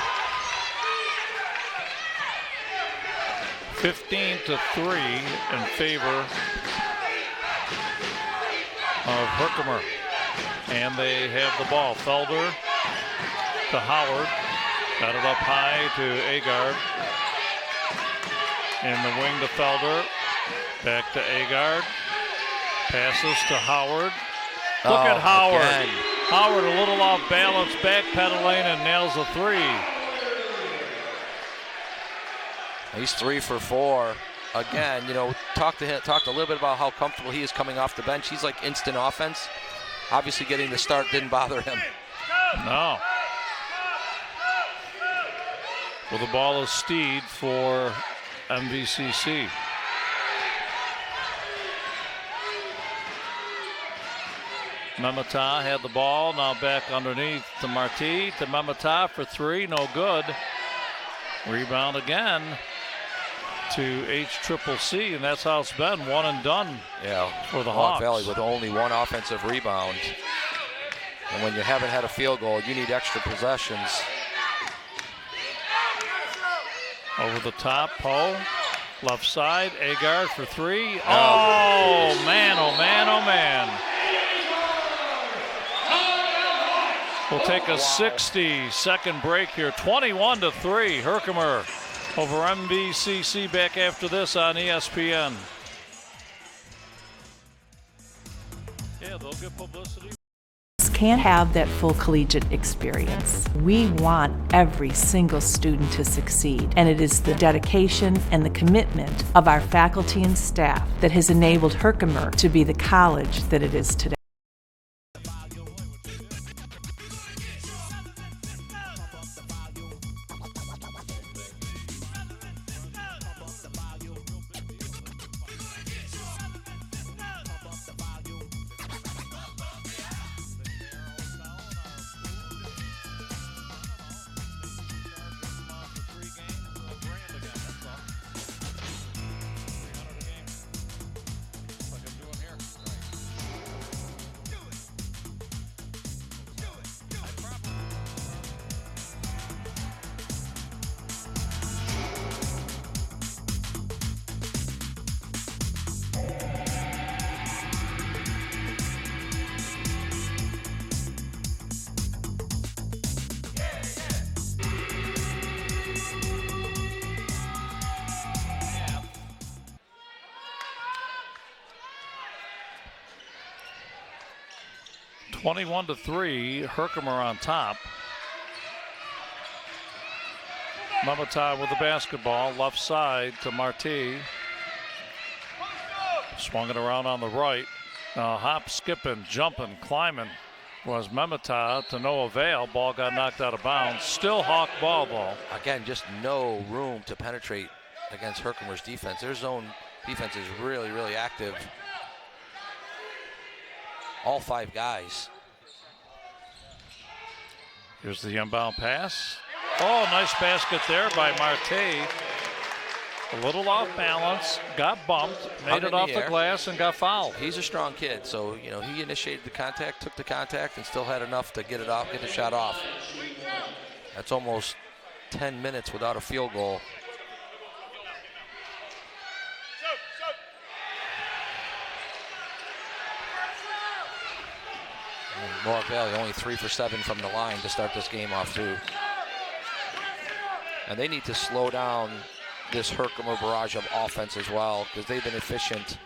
15-3 in favor of Herkimer. And they have the ball. Felder to Howard. Got it up high to Agard. In the wing to Felder. Back to Agard. Passes to Howard. Look at Howard.
Again.
Howard a little off balance, backpedaling and nails a three.
He's 3 for 4. Again, you know, talked a little bit about how comfortable he is coming off the bench. He's like instant offense. Obviously getting the start didn't bother him.
No. Well, the ball is Steed for MVCC. Memeta had the ball, now back underneath to Marti, to Memeta for 3, no good. Rebound again to HCCC, and that's how it's been, one and done for the Hawks.
Valley with only one offensive rebound. And when you haven't had a field goal, you need extra possessions.
Over the top, Poe, left side, Agard for 3. Oh, man, oh, man, oh, man. We'll take a 60-second break here. 21-3, Herkimer over MVCC. Back after this on ESPN. Yeah, they'll get publicity.
Can't have that full collegiate experience. We want every single student to succeed, and it is the dedication and the commitment of our faculty and staff that has enabled Herkimer to be the college that it is today.
(21-3), Herkimer on top. Memeta with the basketball, left side to Marti. Swung it around on the right. Now hop, skipping, jumping, climbing was Memeta to no avail. Ball got knocked out of bounds. Still Hawk ball.
Again, just no room to penetrate against Herkimer's defense. Their zone defense is really, really active. All 5 guys.
Here's the inbound pass. Oh, nice basket there by Marti. A little off balance, got bumped, made it off the glass, and got fouled.
He's a strong kid, so he initiated the contact, took the contact, and still had enough to get it off, get the shot off. That's almost 10 minutes without a field goal. And Mohawk Valley only 3 for 7 from the line to start this game off too. And they need to slow down this Herkimer barrage of offense as well, because they've been efficient.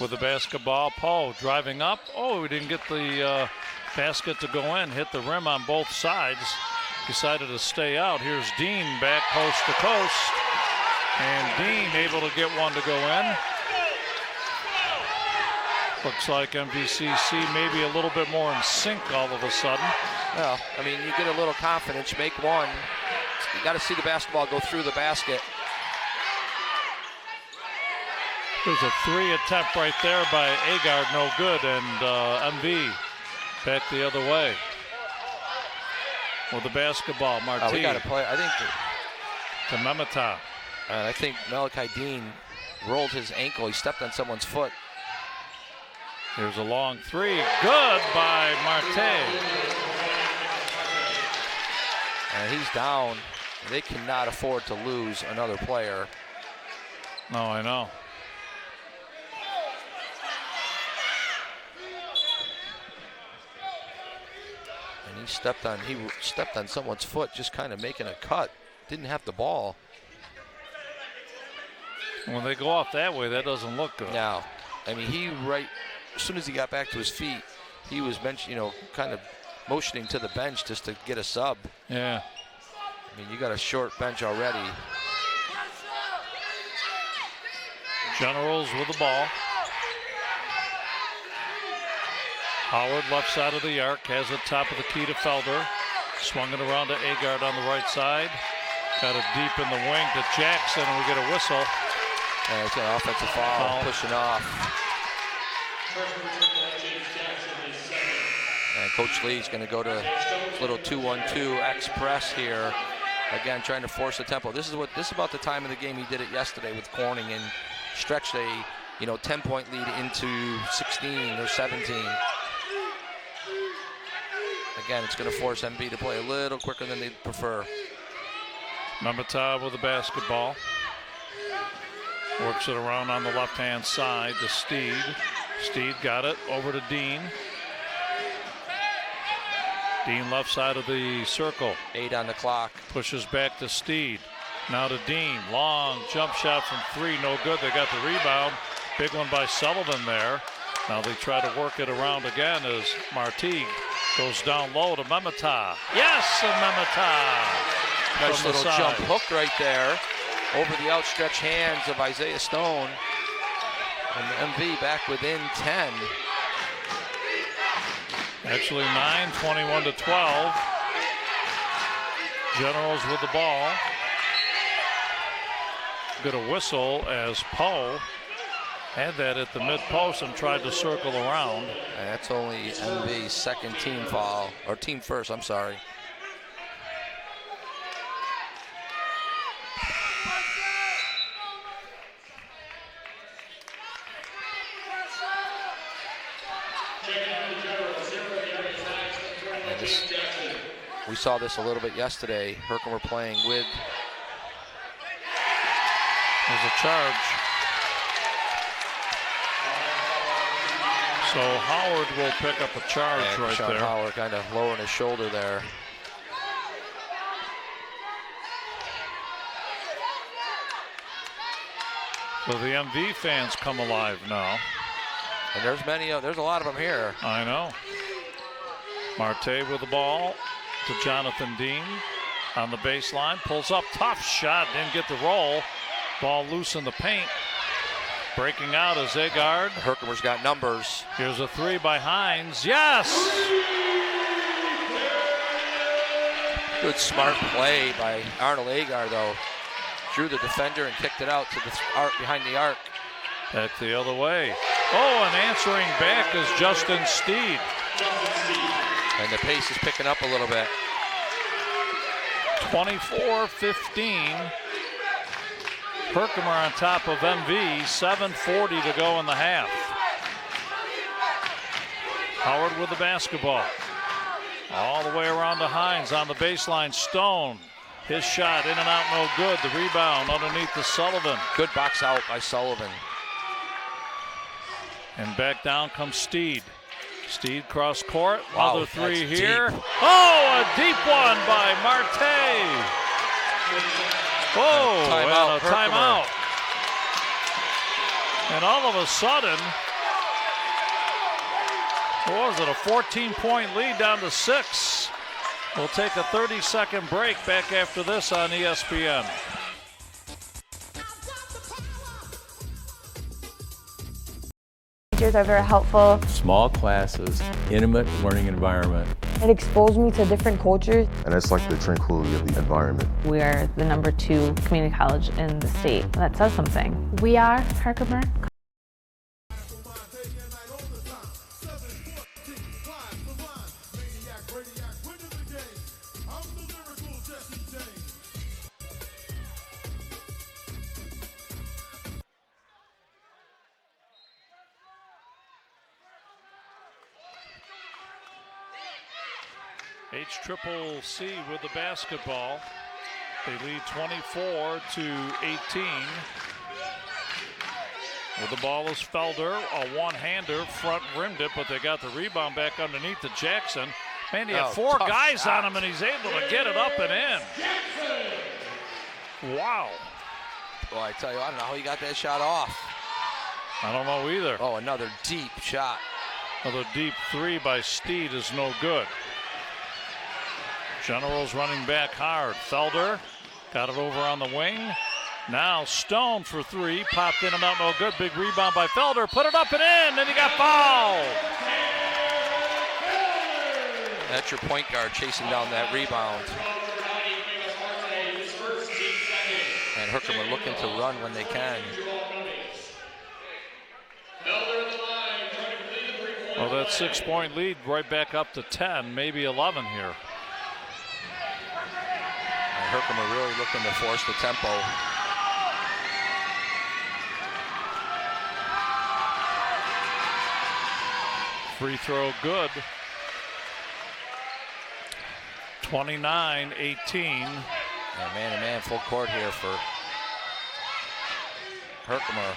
With the basketball, Poe driving up. Oh, we didn't get the basket to go in. Hit the rim on both sides. Decided to stay out. Here's Dean back coast to coast. And Dean able to get one to go in. Looks like MVCC maybe a little bit more in sync all of a sudden.
Well, I mean, you get a little confidence, make one. You got to see the basketball go through the basket.
There's a 3 attempt right there by Agard, no good, and MV back the other way. With the basketball, Marti.
We got to play, I think.
To Memeta.
And I think Malachi Dean rolled his ankle. He stepped on someone's foot.
Here's a long 3. Good by Marte.
And he's down. They cannot afford to lose another player.
No, I know.
And he stepped on someone's foot, just kind of making a cut. Didn't have the ball.
When they go off that way, that doesn't look good.
No. I mean, as soon as he got back to his feet, he was kind of motioning to the bench just to get a sub.
Yeah.
I mean, you got a short bench already.
Generals with the ball. Howard left side of the arc, has it top of the key to Felder. Swung it around to Agard on the right side. Got it deep in the wing to Jackson, and we get a whistle.
And it's an offensive foul, pushing off. And Coach Lee's going to go to a little 2-1-2 X-press here. Again, trying to force the tempo. This is about the time of the game he did it yesterday with Corning and stretched a 10-point lead into 16 or 17. Again, it's going to force MB to play a little quicker than they'd prefer.
Memeta with the basketball. Works it around on the left-hand side to Steed. Steed got it over to Dean. Dean left side of the circle.
8 on the clock.
Pushes back to Steed. Now to Dean. Long jump shot from 3. No good. They got the rebound. Big one by Sullivan there. Now they try to work it around again as Marti goes down low to Memeta. Yes, and Memeta.
Nice little jump hook right there over the outstretched hands of Isaiah Stone. And MV back within 10.
Actually 9, 21-12. Generals with the ball. Get a whistle as Poe had that at the mid-post and tried to circle around.
And that's only MV's second team foul, or team first, I'm sorry. We saw this a little bit yesterday. Herkimer playing with.
There's a charge. So Howard will pick up a charge right
Sean
there.
Howard kind of lowering his shoulder there.
So the MV fans come alive now.
And there's a lot of them here.
I know. Marte with the ball to Jonathan Dean on the baseline. Pulls up, tough shot, didn't get the roll. Ball loose in the paint. Breaking out is Agard.
Herkimer's got numbers.
Here's a 3 by Hines. Yes!
Good smart play by Arnold Agard, though. Drew the defender and kicked it out to the arc behind the arc.
Back the other way. Oh, and answering back is Justin Steed.
And the pace is picking up a little bit.
24-15. Herkimer on top of MV, 7:40 to go in the half. Howard with the basketball. All the way around to Hines on the baseline. Stone. His shot in and out, no good. The rebound underneath to Sullivan.
Good box out by Sullivan.
And back down comes Steed. Steed cross court.
Wow,
Another three
that's
here.
deep.
Oh, a deep one by Marte. Oh,
Timeout,
and a timeout. And all of a sudden, what was it, a 14-point lead down to 6. We'll take a 30-second break back after this on ESPN.
Teachers are very helpful.
Small classes, intimate learning environment.
It exposed me to different cultures.
And it's like the tranquility of the environment.
We are the #2 community college in the state. That says something. We are Herkimer.
HCCC with the basketball. They lead 24-18. With the ball is Felder, a one-hander, front rimmed it, but they got the rebound back underneath to Jackson. Man, he had 4 guys on him, and he's able to get it up and in. Wow.
Well, I tell you, I don't know how he got that shot off.
I don't know either.
Oh, another deep shot.
Another deep three by Steed is no good. Generals running back hard. Felder got it over on the wing. Now Stone for 3. Popped in and out, no good. Big rebound by Felder. Put it up and in, and he got fouled.
That's your point guard chasing down that rebound. And Herkimer looking to run when they can.
Well, that 6-point lead right back up to 10, maybe 11 here.
Herkimer really looking to force the tempo.
Free throw good. 29-18.
Man-to-man full court here for Herkimer.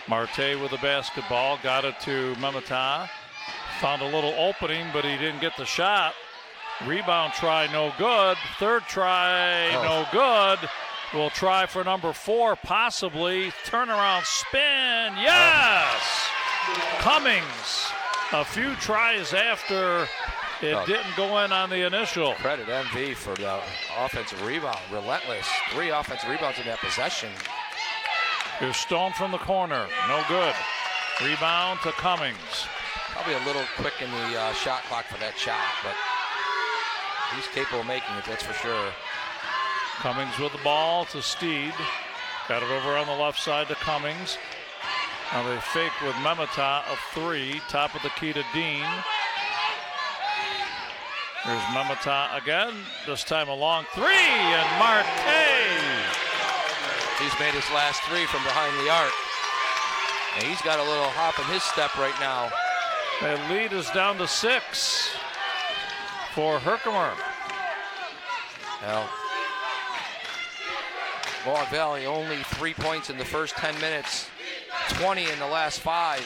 Marte with the basketball, got it to Memeta. Found a little opening, but he didn't get the shot. Rebound try, no good. Third try, no good. We'll try for number 4, possibly. Turnaround spin, yes! Cummings, a few tries after it didn't go in on the initial.
Credit MV for the offensive rebound, relentless. 3 offensive rebounds in that possession.
Here's Stone from the corner, no good. Rebound to Cummings.
Probably a little quick in the shot clock for that shot, but he's capable of making it, that's for sure.
Cummings with the ball to Steed. Got it over on the left side to Cummings. Now they fake with Memeta of 3. Top of the key to Dean. Here's Memeta again. This time a long 3, and Marte.
He's made his last 3 from behind the arc. And he's got a little hop in his step right now.
The lead is down to 6 for Herkimer.
Well, Mohawk Valley only 3 points in the first 10 minutes, 20 in the last 5.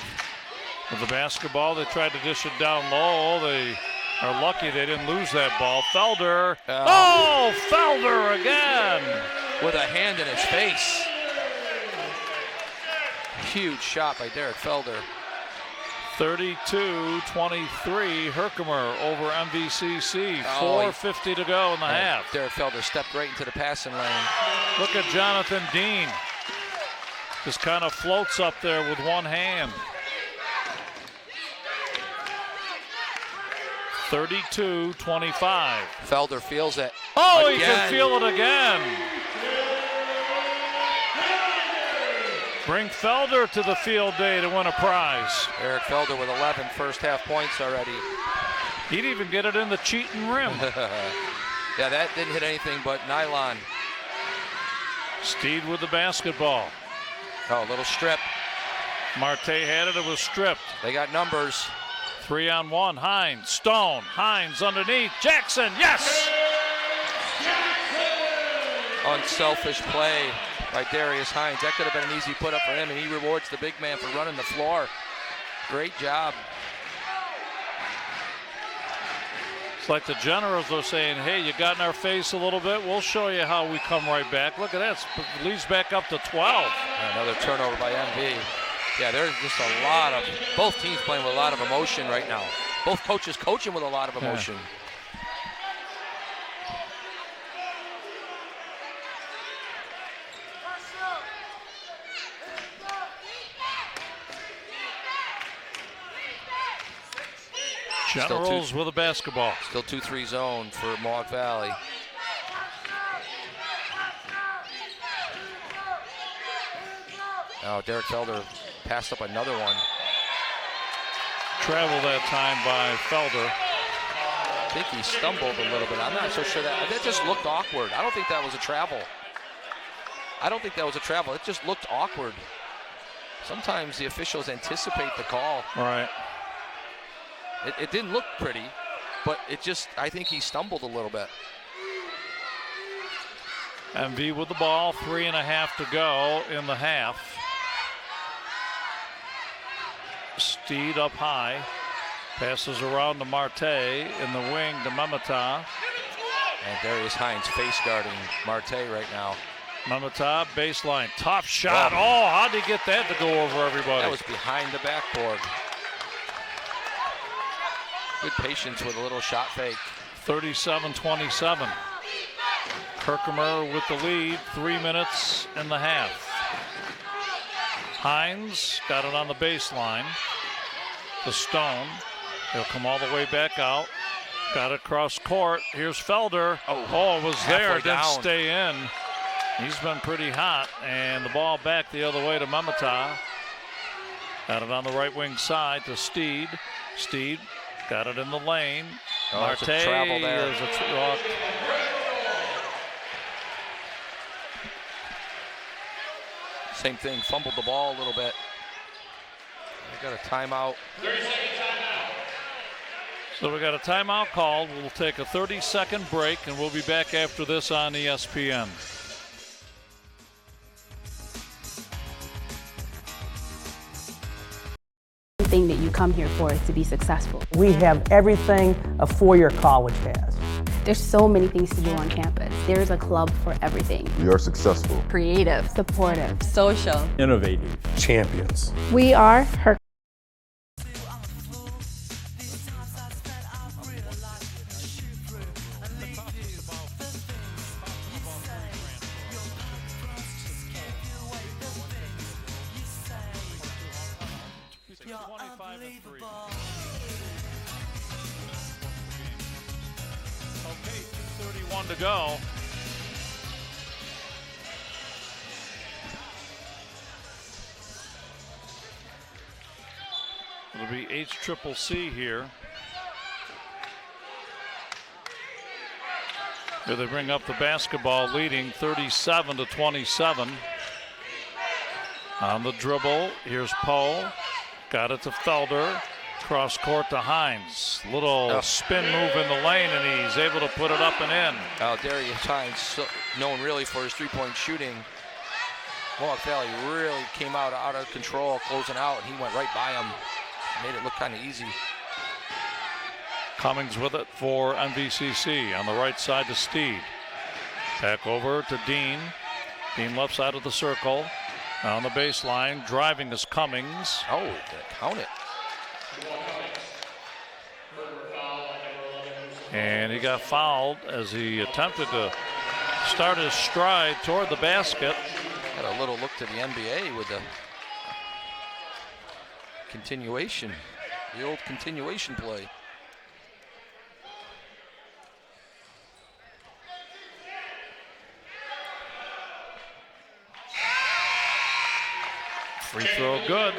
With the basketball, they tried to dish it down low. They are lucky they didn't lose that ball. Felder. Oh, Felder again.
With a hand in his face. Huge shot by Derek Felder.
32-23, Herkimer over MVCC. 4:50 to go in the half.
Derek Felder stepped right into the passing lane.
Look at Jonathan Dean. Just kind of floats up there with one hand. 32-25.
Felder feels it.
Oh,
again.
He can feel it again. Bring Felder to the field day to win a prize.
Eric Felder with 11 first half points already.
He'd even get it in the cheating rim.
Yeah, that didn't hit anything but nylon.
Steed with the basketball.
Oh, a little strip.
Marte had it. It was stripped.
They got numbers.
3-on-1. Hines. Stone. Hines underneath. Jackson. Yes!
Unselfish play by Darius Hines. That could have been an easy put up for him, and he rewards the big man for running the floor. Great job.
It's like the Generals are saying, hey, you got in our face a little bit. We'll show you how we come right back. Look at that. It leads back up to 12.
Another turnover by MV. Yeah, there's just a lot of, both teams playing with a lot of emotion right now. Both coaches coaching with a lot of emotion. Yeah.
Generals with a basketball.
Still 2-3 zone for Mohawk Valley. Oh, Derek Felder passed up another one.
Travel that time by Felder.
I think he stumbled a little bit. I'm not so sure that just looked awkward. I don't think that was a travel. It just looked awkward. Sometimes the officials anticipate the call.
Right.
It didn't look pretty, but I think he stumbled a little bit.
MV with the ball, 3.5 to go in the half. Steed up high, passes around to Marte in the wing to Memeta.
And Darius Hines face guarding Marte right now.
Memeta, baseline, tough shot. Oh, how'd he get that to go over everybody?
That was behind the backboard. Good patience with a little shot fake.
37-27. Herkimer with the lead, 3 minutes in the half. Hines got it on the baseline. The Stone. He'll come all the way back out. Got it cross court. Here's Felder. Oh, it was there. Didn't stay in. He's been pretty hot. And the ball back the other way to Memeta. Got it on the right wing side to Steed. Steed got it in the lane. Marte
there's a travel there. Same thing, fumbled the ball a little bit. They got a timeout.
30-second timeout.
So we got a timeout called. We'll take a 30-second break, and we'll be back after this on ESPN.
Thing that you come here for is to be successful.
We have everything a four-year college has.
There's so many things to do on campus. There's a club for everything.
We are successful.
Creative, supportive, social,
innovative,
champions.
We are Herkimer.
To go. It'll be HCCC here. Here they bring up the basketball, leading 37-27. On the dribble, here's Poe. Got it to Felder. Cross court to Hines. Little spin move in the lane, and he's able to put it up and in.
Darius Hines, known really for his three-point shooting. Mohawk Valley really came out of control, closing out, and he went right by him. Made it look kind of easy.
Cummings with it for MVCC on the right side to Steed. Back over to Dean. Dean left side of the circle. On the baseline, driving is Cummings.
Oh, they count it.
And he got fouled as he attempted to start his stride toward the basket.
Got a little look to the NBA with the continuation, the old continuation play.
Free throw good.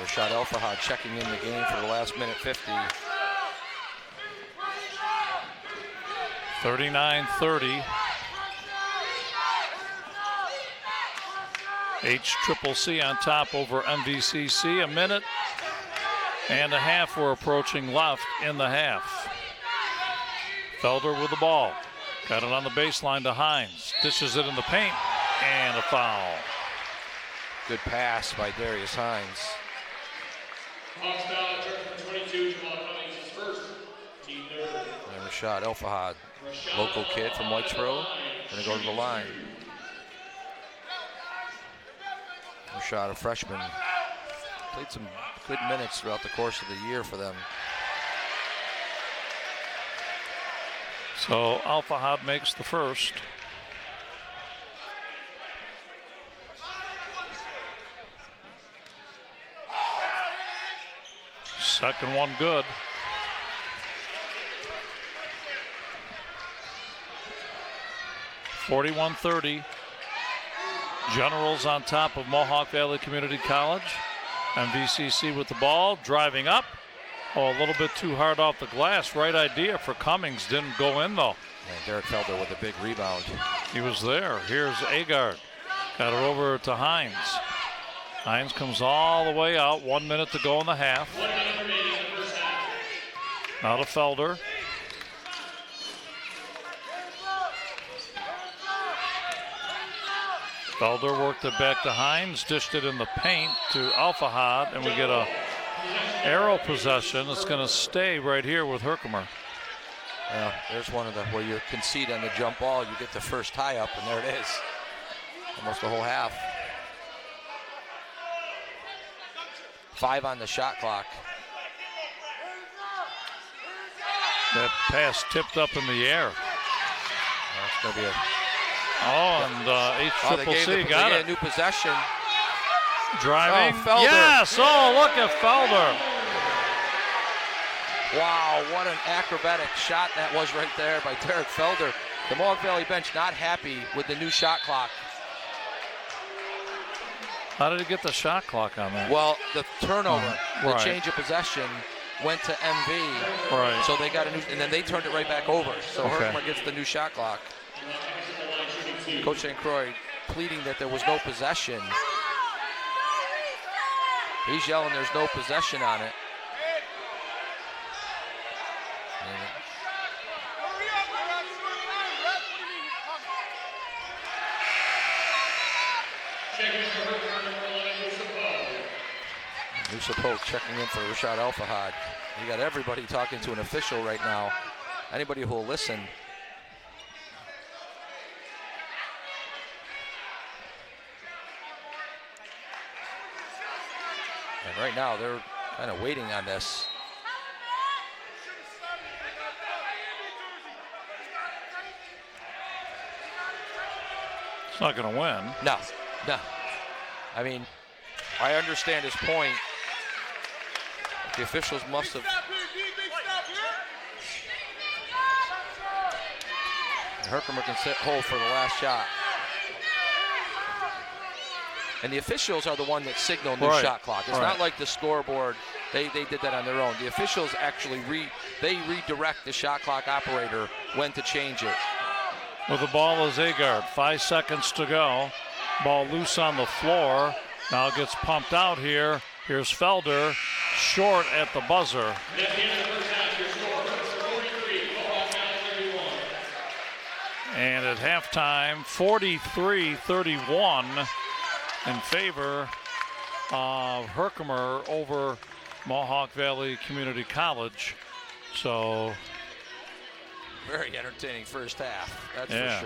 Rashad El-Fahad checking in the game for the last minute 50.
39-30. HCCC on top over MVCC. A minute and a half we're approaching left in the half. Felder with the ball. Got it on the baseline to Hines. Dishes it in the paint and a foul.
Good pass by Darius Hines.
Hawks foul at turn 22. Jamal Cummings is first. Team third.
And Rashad El-Fahad, local kid from Whitesboro, going to go to the line. Rashad, a freshman, played some good minutes throughout the course of the year for them.
So El-Fahad makes the first. Second one good. (41-30). Generals on top of Mohawk Valley Community College. MVCC with the ball, driving up. Oh, a little bit too hard off the glass. Right idea for Cummings. Didn't go in, though.
And Derek Felder with a big rebound.
He was there. Here's Agard. Got it over to Hines. Hines comes all the way out. 1 minute to go in the half. Now to Felder. Felder worked it back to Hines, dished it in the paint to El-Fahad, and we get a arrow possession. It's going to stay right here with Herkimer.
Yeah, there's one of the where you concede on the jump ball, you get the first tie up, and there it is. Almost the whole half. 5 on the shot clock.
That pass tipped up in the air.
That's going to be a...
Oh, and HCCC got it.
A new possession.
Driving.
Oh, Felder.
Yes. Oh, look at Felder.
Wow, what an acrobatic shot that was right there by Derek Felder. The Mohawk Valley bench not happy with the new shot clock.
How did he get the shot clock on that?
Well, the turnover, the
right.
change of possession went to MV.
Right.
So they got a new, and then they turned it right back over. So Herkimer gets the new shot clock. Coach St. Croix pleading that there was no possession. He's yelling there's no possession on it. Musa Pope checking in for Rashad El-Fahad. You got everybody talking to an official right now. Anybody who will listen. And right now they're kind of waiting on this.
It's not going to win.
No. I mean, I understand his point. The officials must have. Herkimer can hold for the last shot. And the officials are the one that signal new shot clock. It's not like the scoreboard. They did that on their own. The officials actually redirect the shot clock operator when to change it.
With the ball is Agard. 5 seconds to go. Ball loose on the floor. Now gets pumped out here. Here's Felder, short at the buzzer. And at halftime, 43-31 in favor of Herkimer over Mohawk Valley Community College. So
very entertaining first half, that's for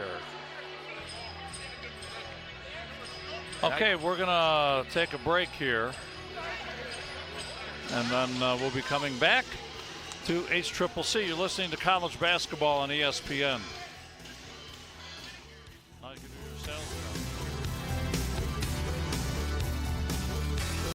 sure.
Okay, we're gonna take a break here. And then we'll be coming back to HCCC. You're listening to college basketball on ESPN. Now you can do your sales job.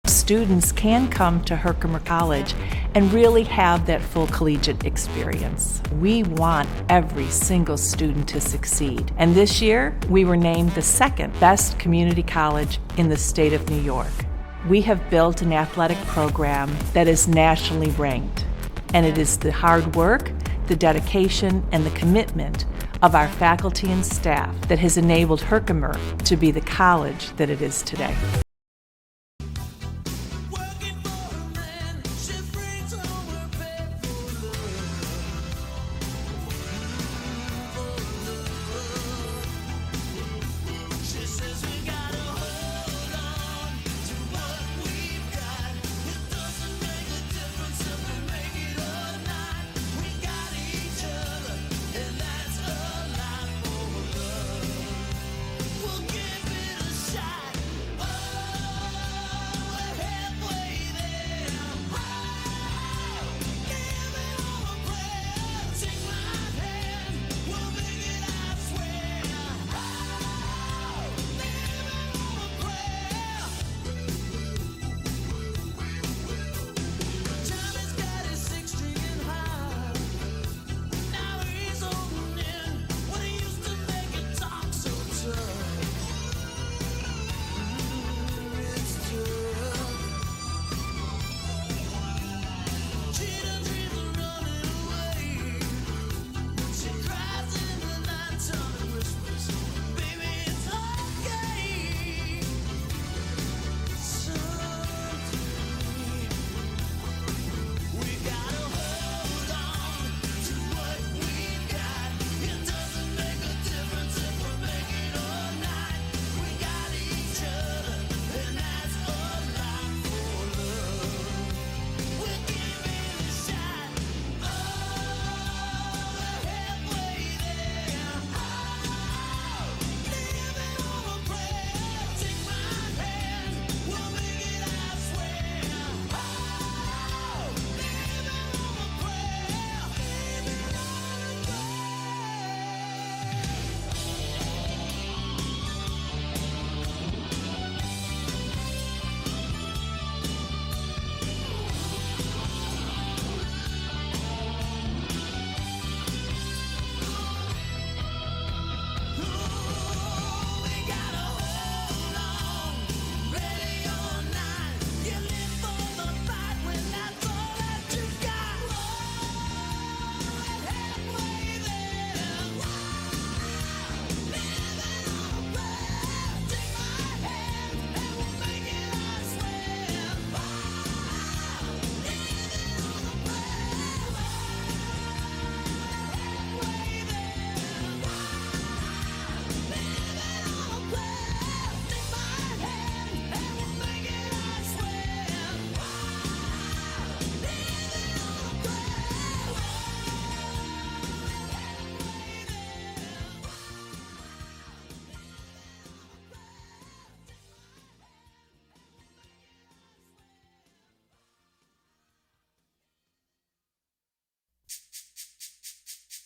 Students can come to Herkimer College and really have that full collegiate experience. We want every single student to succeed. And this year, we were named the second best community college in the state of New York. We have built an athletic program that is nationally ranked, and it is the hard work, the dedication, and the commitment of our faculty and staff that has enabled Herkimer to be the college that it is today.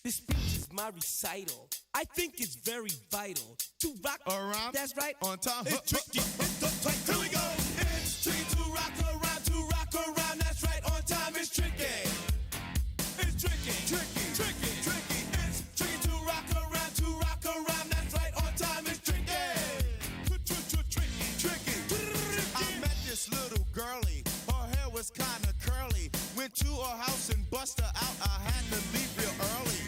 This speech is my recital. I think it's very vital to rock around. That's right.
On time.
It's tricky. It's tight. Here we go. It's tricky to rock around. To rock around. That's right. On time. It's tricky. It's tricky. Tricky. Tricky. Tricky. It's tricky to rock around. To rock around. That's right. On time. It's tricky. Tricky.
I met this little girlie. Her hair was kind of curly. Went to her house and bust her out. I had to leave real early.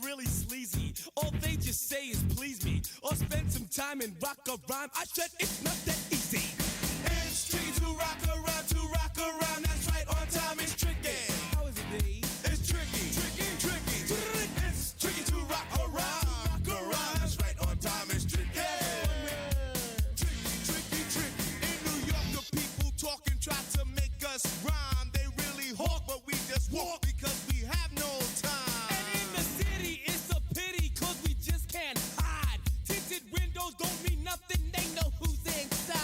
Really sleazy. All they just say is please me or spend some time and rock a rhyme. I said it's not that easy. It's tricky to rock around, to rock around. That's right, on time it's tricky. How is it, B? It's tricky, tricky, tricky. It's tricky to rock around, That's right, on time it's tricky.
Tricky, tricky. In New York, the people talking try to make us rhyme. They really hawk, but we just walk because we have no time.
Don't mean nothing, they know who's inside.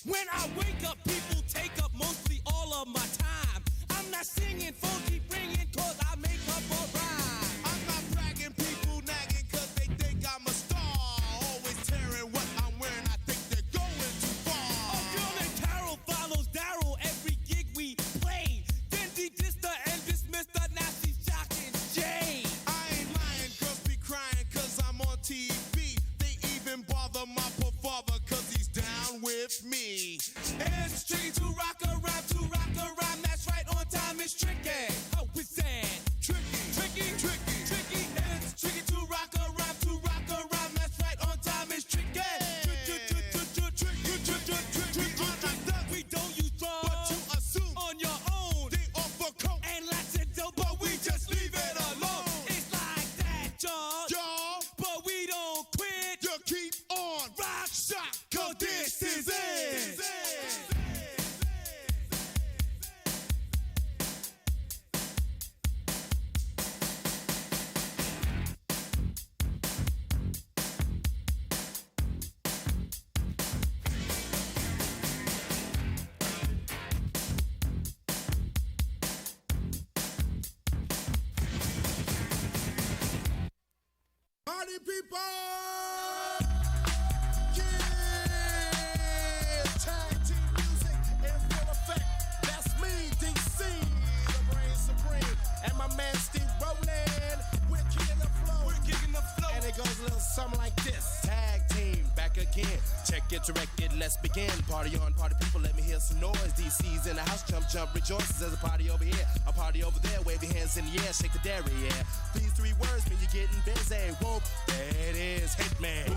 When I wake up, people take up mostly all of my time. I'm not singing, phone keep ringing, cause I make up a rhyme. I'm not bragging, people nagging, cause they think I'm a star. Always tearing what I'm wearing, I think they're going too far. A girl named Carol follows Daryl every gig we play. Then dissed her and dismissed her, now she's jocking Jay. I ain't lying, girls be crying, cause I'm on TV. They even bother my poor father, cause he's down with me. And it's tricky to rock a rhyme, that's right, on time it's tricky. How is that? Tricky. And it's tricky to rock a rhyme, that's right, on time it's tricky. We don't use drugs, but you assume on your own. They offer coke and lots of dope, but we just leave it alone. It's like that, y'all, but we don't quit. You keep on rock shock, cause this is it.
Party people! Tag team music in full effect. That's me, DC, the brain supreme. And my man Steve Rowland. We're kicking the flow. And it goes a little something like this. Tag team, back again. Check it, direct it, let's begin. Party on, party people, let me hear some noise. DC's in the house, jump, rejoices. There's a party over here, a party over there. Wave your hands in the air, shake the dairy, yeah. These three words mean you're getting busy. Whoop, there it is, Hitman.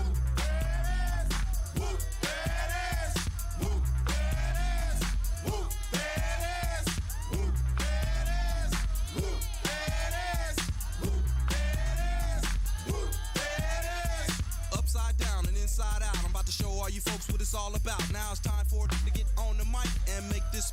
Whoop, there it is. Whoop, there it is. Whoop, there it is. Whoop, there it is. Whoop, there it is. Whoop, there it is. Whoop, there it is.
Upside down and inside out, I'm about to show all you folks what it's all about. Now it's time for it to get on the mic and make this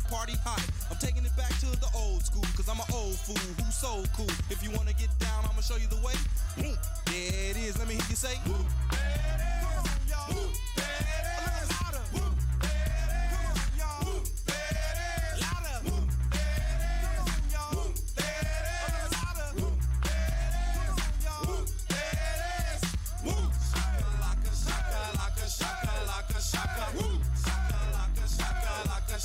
party hot. I'm taking it back to the old school, cause I'm an old fool who's so cool. If you wanna get down, I'ma show you the way. There it is, let me hear you say. Whoop, there it is. Come on, y'all. Whoop, there it is. Louder. Whoop, there it is. Come on, y'all. Whoop, there it is. Louder. Whoop, there it is. Come on, y'all. Whoop, there it is. Louder. Whoop, there it is. Come on, y'all. Whoop, there it is. Whoop, shaka, shaka, shaka, shaka, shaka. Whoop, shaka, shaka, shaka,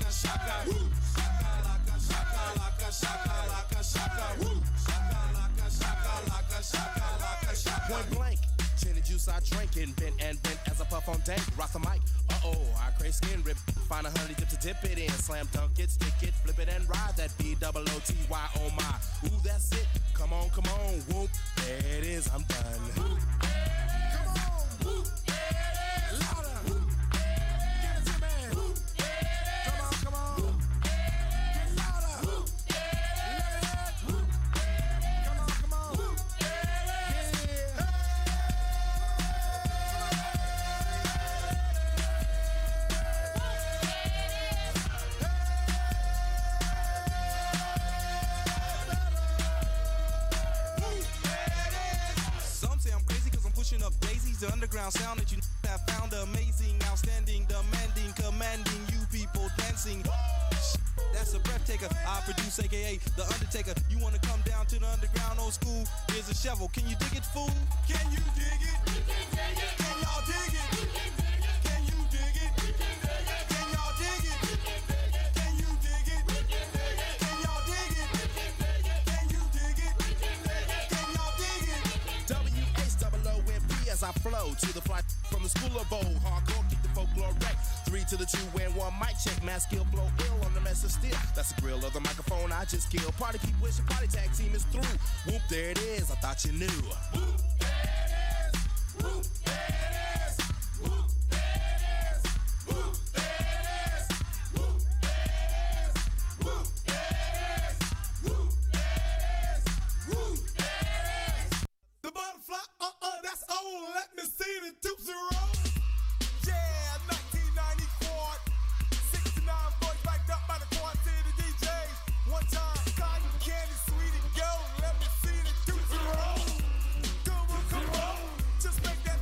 shaka. Whoop, shaka, shaka, shaka, shaka. Whoop, shaka. Point blank, gin and juice I drink and bent as I puff on dank. Rock the mic, I crave skin rip. Find a honey dip to dip it in. Slam dunk it, stick it, flip it and ride that B-double-O-T-Y, oh my. Ooh, that's it, come on, whoop, there it is, I'm done. Whoop, come on, whoop, louder, whoop, give it to me, whoop, come on, whoop, get louder, whoop, let it, whoop, come on, whoop, yeah. Some say I'm crazy cause I'm pushing up daisies. The underground sound that you have found amazing, outstanding, demanding, commanding you people dancing. That's a breath taker. I produce aka The Undertaker. You wanna come down to the underground old school? Here's a shovel. Can you dig it, fool? Can you dig it? Can y'all dig it? Can you dig it? Can y'all dig it? Can you dig it? Can y'all dig it? Can you dig it? Can y'all dig it?
W-H-O-O-M-P as I flow to the fly from the school of old. Hardcore, keep the folklore wreck. 3 to the 2 and 1 mic check. Mass skill, blow ill on the mess of steel. That's the grill of the microphone I just killed. Party people, wish your party tag team is through. Whoop, there it is, I thought you knew. Whoop, there it is. Whoop, there it is. Whoop, there it is. Whoop, there it is. Whoop, there it is. Whoop, there it is. Whoop, there it is. Whoop, there it is.
The butterfly, that's old. Let me see the dupes roll. Yeah, 1994. 69 boys backed up by the Quad City DJs. One time, cotton candy, sweet and gold. Let me see the dupes roll. Come on, just make that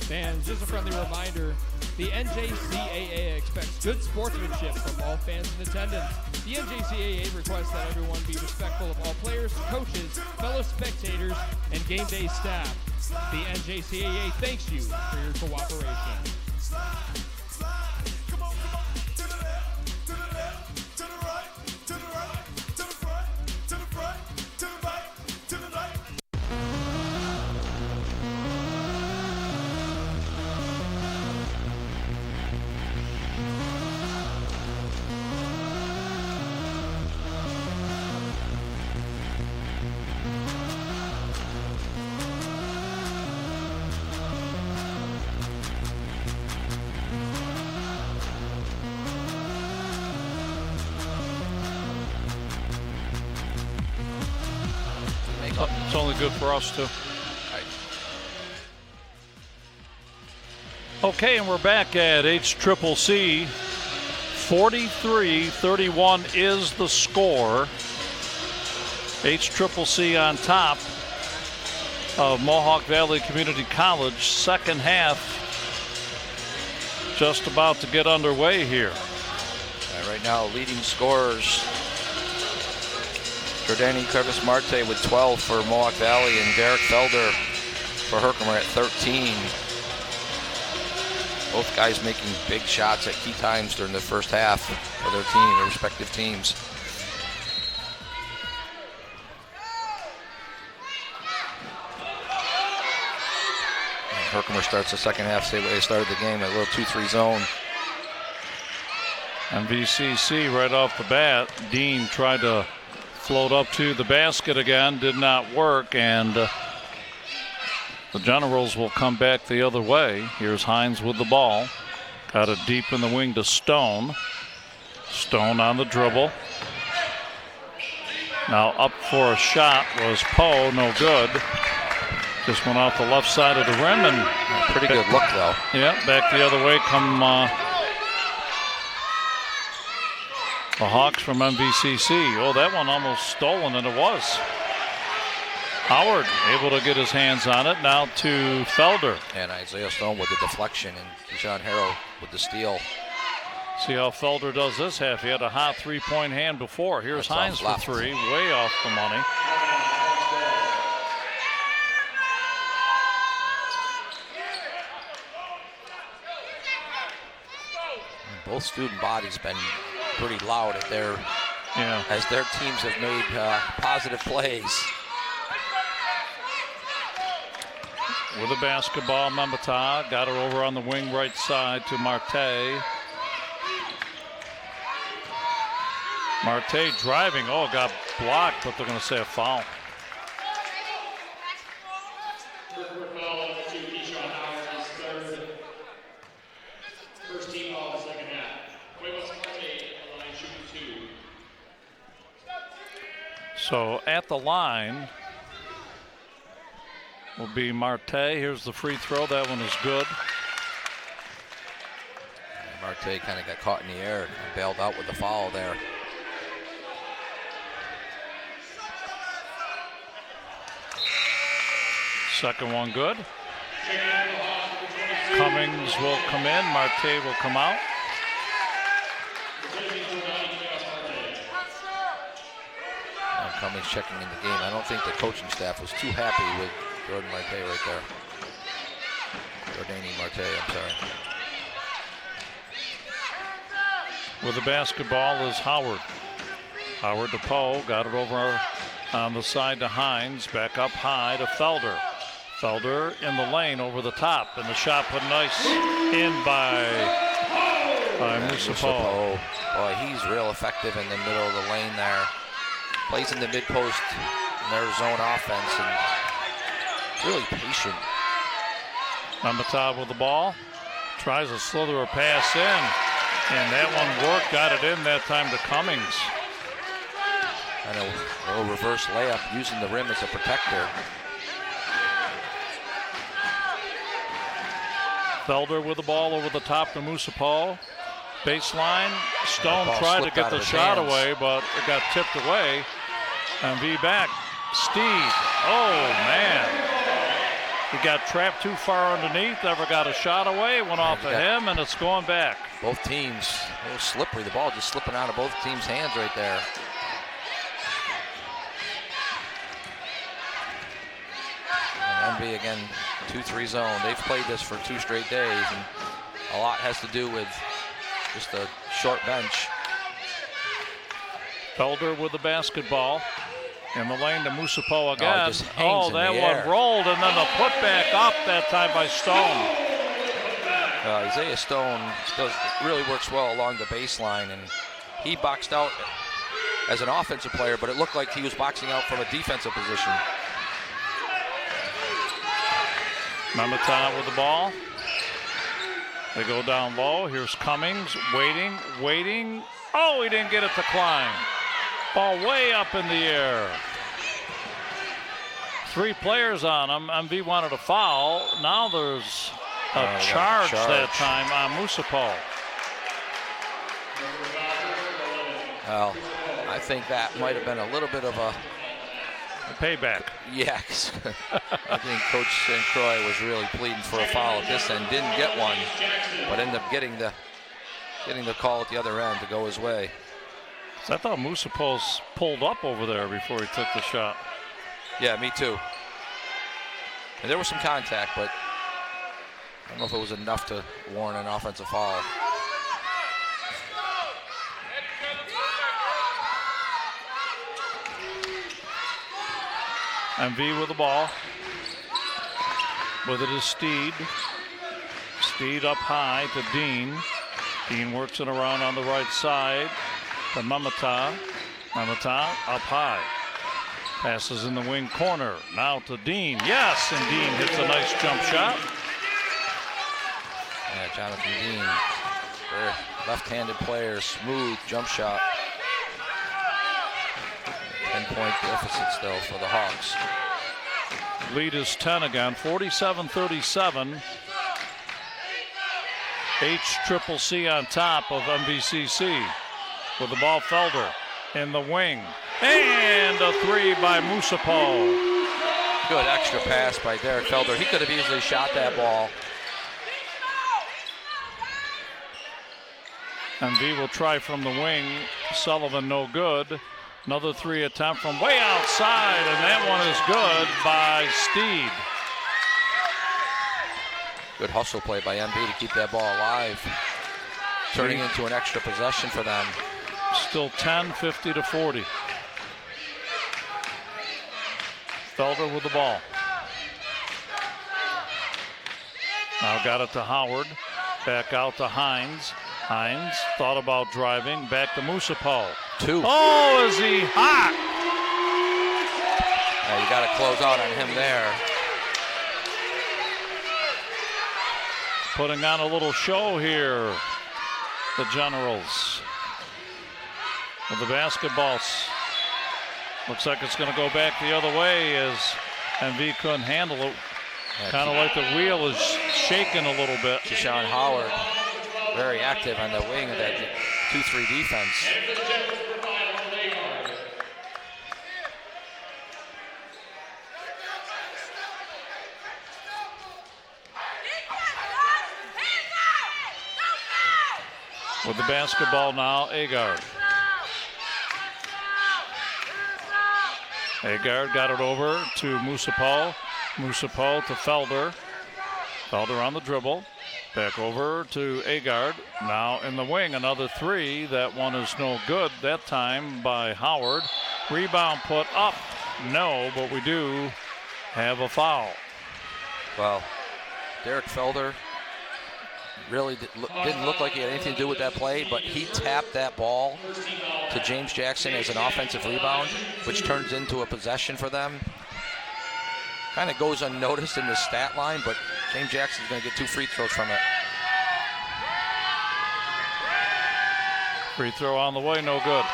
Fans, just a friendly reminder, the NJCAA expects good sportsmanship from all fans in attendance. The NJCAA requests that everyone be respectful of all players, coaches, fellow spectators, and game day staff. The NJCAA thanks you for your cooperation.
It's only good for us, too. Okay, and we're back at HCCC. 43-31 is the score. HCCC on top of Mohawk Valley Community College. Second half just about to get underway here.
Right now, leading scorers. Jordani Crevice Marte with 12 for Mohawk Valley and Derek Felder for Herkimer at 13. Both guys making big shots at key times during the first half for their team, their respective teams. And Herkimer starts the second half, say they started the game, a little 2-3 zone.
MVCC right off the bat, Dean tried to float up to the basket again, did not work, and the Generals will come back the other way. Here's Hines with the ball. Got it deep in the wing to Stone. Stone on the dribble. Now up for a shot was Poe, no good. Just went off the left side of the rim, and
pretty good look though.
Yeah, back the other way come the Hawks from MVCC. Oh, that one almost stolen, and it was. Howard able to get his hands on it. Now to Felder.
And Isaiah Stone with the deflection, and Deshaun Harrell with the steal.
See how Felder does this half. He had a hot three-point hand before. Here's Hines for three, way off the money.
Both student bodies been pretty loud at their, as their teams have made positive plays.
With a basketball, Membata got her over on the wing right side to Marte. Marte driving, got blocked, but they're going to say a foul.
First team ball in the second half.
So at the line will be Marte. Here's the free throw. That one is good.
And Marte kind of got caught in the air and bailed out with the foul there.
Second one good. Cummings will come in. Marte will come out.
Cummings checking in the game. I don't think the coaching staff was too happy with Jordan Marte right there. Jordani Marte, I'm sorry.
With the basketball is Howard. Howard to Poe, got it over on the side to Hines, back up high to Felder. Felder in the lane over the top, and the shot put nice in by Musa Poe.
Boy, he's real effective in the middle of the lane there. Plays in the mid-post in their zone offense and really patient.
Membata with the ball. Tries to slither a pass in. And that one worked. Got it in that time to Cummings.
And a little reverse layup using the rim as a protector.
Felder with the ball over the top to Musapal. Baseline. Stone tried to get the shot away, but it got tipped away. And V back. Steed. Oh, man. He got trapped too far underneath, never got a shot away, went off of him, and it's going back.
Both teams, a little slippery. The ball just slipping out of both teams' hands right there. And MV again, 2-3 zone. They've played this for 2 straight days, and a lot has to do with just a short bench.
Felder with the basketball. In the lane to Musapal again. That
one
rolled, and then the putback up that time by Stone.
Isaiah Stone really works well along the baseline, and he boxed out as an offensive player, but it looked like he was boxing out from a defensive position.
Mamata with the ball. They go down low. Here's Cummings waiting. Oh, he didn't get it to climb. Ball way up in the air. 3 players on him. MV wanted a foul. Now there's a charge that time on Musapal.
Well, I think that might have been a little bit of a
payback.
Yeah, I think Coach St. Croix was really pleading for a foul at this end. Didn't get one, but ended up getting the call at the other end to go his way.
So I thought Musapal's pulled up over there before he took the shot.
Yeah, me too. And there was some contact, but I don't know if it was enough to warrant an offensive foul.
MV with the ball. With it is Steed. Steed up high to Dean. Dean works it around on the right side to Mamata. Mamata up high. Passes in the wing corner. Now to Dean. Yes, and Dean hits a nice jump shot.
Yeah, Jonathan Dean. Very left-handed player, smooth jump shot. 10-point deficit still for the Hawks.
Lead is 10 again, 47-37. HCCC on top of MVCC. With the ball, Felder in the wing. And a 3 by Musapal.
Good extra pass by Derek Felder. He could have easily shot that ball.
MV will try from the wing. Sullivan no good. Another 3 attempt from way outside, and that one is good by Steed.
Good hustle play by MV to keep that ball alive. Turning into an extra possession for them.
Still 10, 50-40. Felder with the ball. Now got it to Howard. Back out to Hines. Hines thought about driving. Back to Musapal.
2.
Oh, is he hot?
Yeah, you got to close out on him there.
Putting on a little show here. The Generals. With the basketballs. Looks like it's going to go back the other way as MV couldn't handle it. Kind of like the wheel is shaking a little bit.
Deshaun Howard, very active on the wing of that 2-3 defense.
With the basketball now, Agard. Agard got it over to Musapal. Musapal to Felder. Felder on the dribble. Back over to Agard. Now in the wing, another 3. That one is no good. That time by Howard. Rebound put up. No, but we do have a foul.
Well, Derek Felder really didn't look like he had anything to do with that play, but he tapped that ball to James Jackson as an offensive rebound, which turns into a possession for them. Kind of goes unnoticed in the stat line, but James Jackson's going to get 2 free throws from it.
Free throw on the way, no good.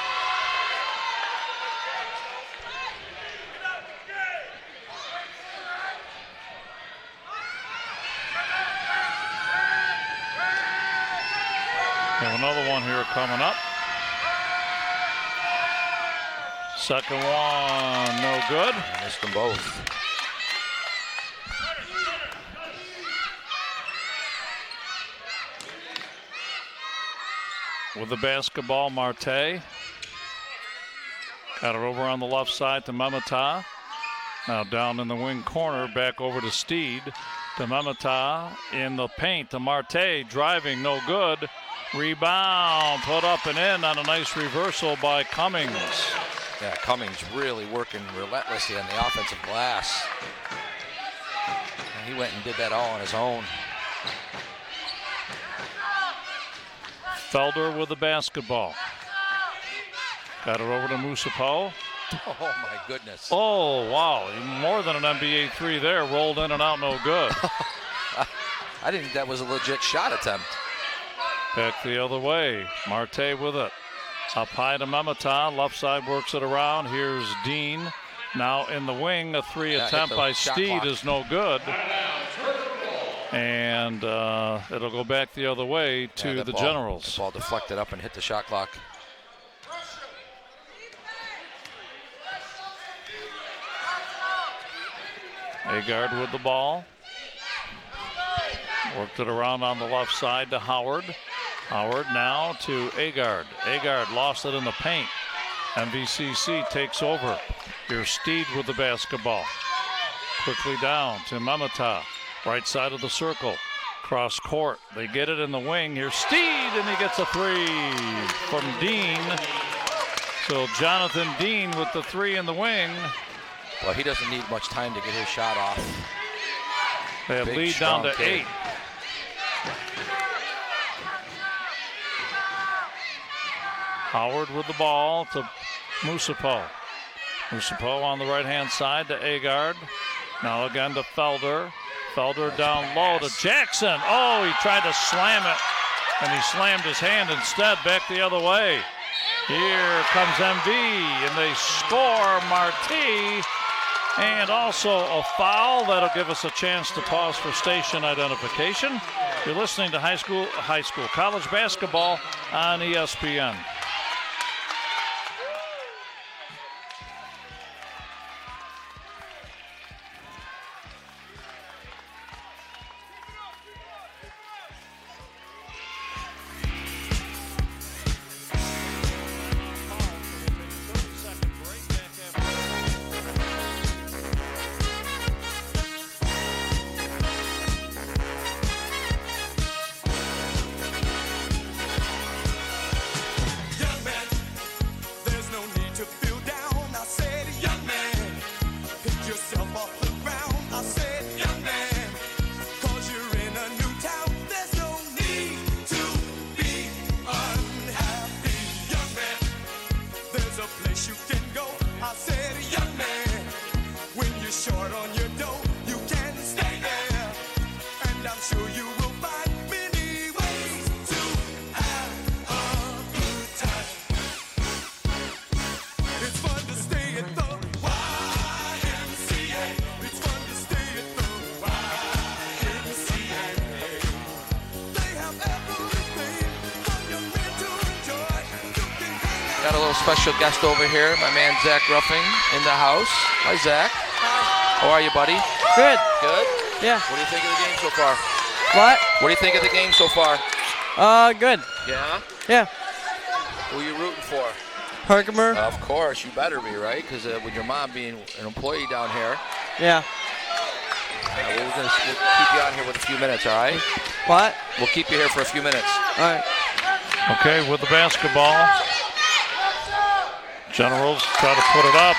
Have another one here coming up. Second one, no good.
Missed them both.
With the basketball, Marte. Got it over on the left side to Mamata. Now down in the wing corner, back over to Steed. To Mamata in the paint to Marte. Driving, no good. Rebound, put up and in on a nice reversal by Cummings.
Yeah, Cummings really working relentlessly on the offensive glass. And he went and did that all on his own.
Felder with the basketball. Got it over to Musapo.
Oh, my goodness.
Oh, wow. More than an NBA three there. Rolled in and out, no good.
I didn't think that was a legit shot attempt.
Back the other way. Marte with it. Up high to Mamata. Left side works it around. Here's Dean. Now in the wing. A three attempt by Steed is no good. And it'll go back the other way to the Generals.
The ball deflected up and hit the shot clock.
Agard with the ball. Worked it around on the left side to Howard. Howard now to Agard. Agard lost it in the paint. MVCC takes over. Here's Steed with the basketball. Quickly down to Mamata. Right side of the circle. Cross court. They get it in the wing. Here's Steed, and he gets a three from Dean. So Jonathan Dean with the three in the wing.
Well, he doesn't need much time to get his shot off.
They have lead down to 8. Howard with the ball to Musapo. Musapo on the right-hand side to Agard. Now again to Felder. Felder down low to Jackson. Oh, he tried to slam it, and he slammed his hand instead. Back the other way. Here comes MV, and they score. Marti. And also a foul. That'll give us a chance to pause for station identification. You're listening to college basketball on ESPN.
Got a little special guest over here, my man Zach Ruffing in the house. Hi, Zach. Hi. How are you, buddy?
Good.
Good?
Yeah.
What do you think of the game so far?
What?
What do you think of the game so far?
Good.
Yeah?
Yeah.
Who are you rooting for?
Herkimer.
Of course, you better be, right? Because with your mom being an employee down here.
Yeah.
We'll keep you on here with a few minutes, all right?
What?
We'll keep you here for a few minutes.
All right.
Okay, with the basketball. Generals try to put it up.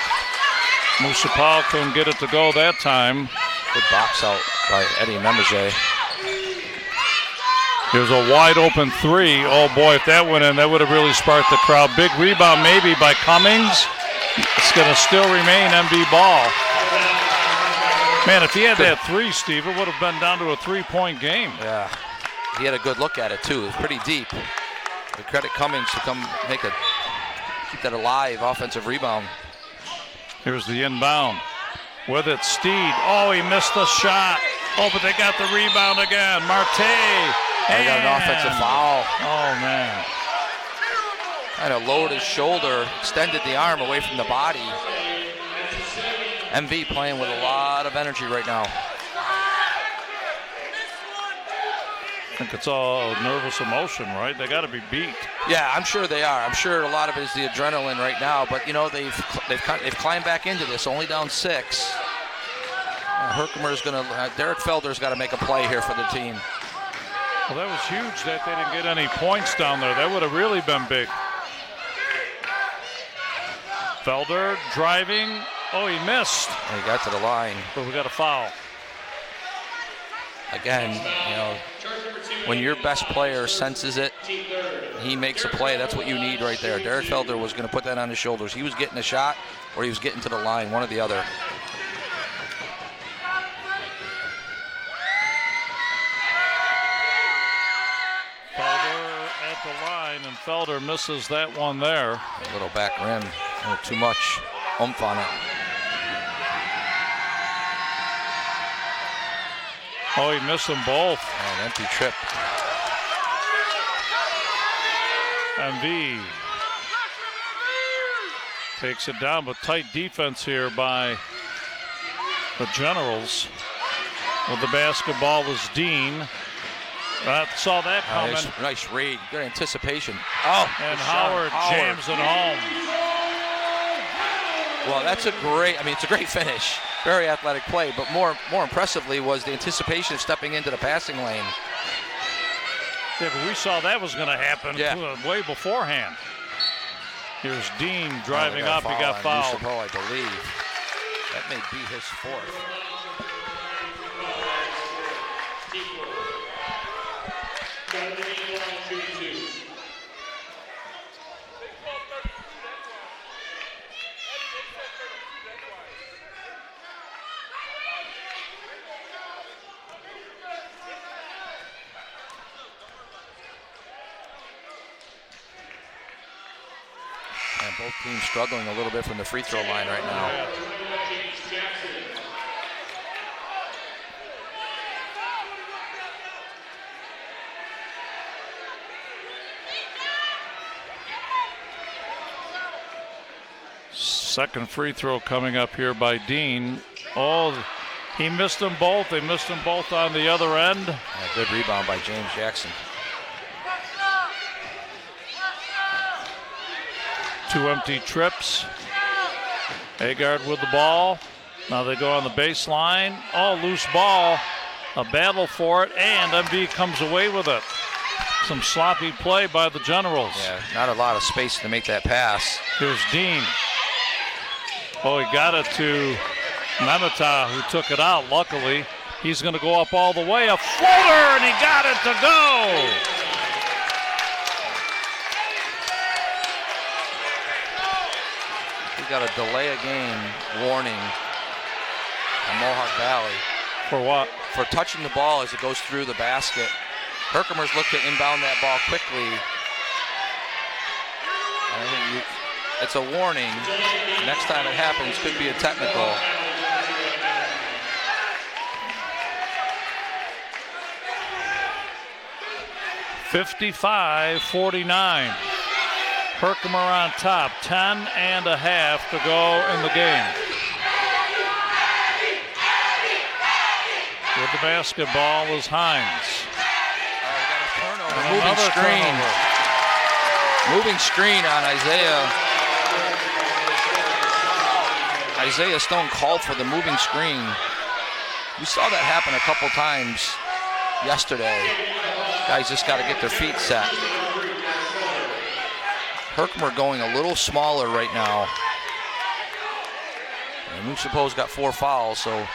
Musapal couldn't get it to go that time.
Good box out by Eddie Memberjay.
Here's a wide open three. Oh boy, if that went in, that would have really sparked the crowd. Big rebound maybe by Cummings. It's going to still remain MB ball. Man, if he had that three, Steve, it would have been down to a 3-point game.
Yeah, he had a good look at it too. It was pretty deep. We credit Cummings to come keep that alive offensive rebound.
Here's the inbound. With it, Steed. Oh, he missed the shot. Oh, but they got the rebound again. Marte.
They got an offensive foul.
Oh, man.
Kind of lowered his shoulder, extended the arm away from the body. MV playing with a lot of energy right now.
I think it's all nervous emotion, right? They got to be beat.
Yeah, I'm sure they are. I'm sure a lot of it is the adrenaline right now. But you know, they've climbed back into this, only down 6. Herkimer's Derek Felder's got to make a play here for the team.
Well, that was huge that they didn't get any points down there. That would have really been big. Felder driving. Oh, he missed.
He got to the line.
But we got a foul.
Again, you know, when your best player senses it, he makes a play. That's what you need right there. Derek Felder was going to put that on his shoulders. He was getting a shot or he was getting to the line, one or the other.
Felder at the line, and Felder misses that one there.
A little back rim, a little too much oomph on it.
Oh, he missed them both.
Oh, an empty trip.
MV takes it down, but tight defense here by the Generals. With the basketball is Dean. Saw that coming.
Nice read. Good anticipation. Oh,
and Howard jams it home.
Well, it's a great finish. Very athletic play, but more impressively was the anticipation of stepping into the passing lane.
Yeah, but we saw that was going to happen way beforehand. Here's Dean driving up. He got fouled.
I believe. That may be his 4th. And both teams struggling a little bit from the free throw line right now.
Second free throw coming up here by Dean. Oh, he missed them both. They missed them both on the other end.
A good rebound by James Jackson.
2 empty trips. Agard with the ball. Now they go on the baseline. Oh, loose ball. A battle for it, and MV comes away with it. Some sloppy play by the Generals.
Yeah, not a lot of space to make that pass.
Here's Dean. Oh, he got it to Memeta, who took it out. Luckily, he's going to go up all the way. A floater, and he got it to go.
We got a delay of game warning on Mohawk Valley.
For what?
For touching the ball as it goes through the basket. Herkimer's looked to inbound that ball quickly. I think it's a warning. Next time it happens, could be a technical.
(55-49). Herkimer on top. 10 and a half to go in the game. With the basketball is Hines.
We got a turnover. Moving screen. Moving screen on Isaiah. Isaiah Stone called for the moving screen. We saw that happen a couple times yesterday. Guys just got to get their feet set. Herkimer going a little smaller right now. And New Suppose got 4 fouls, so.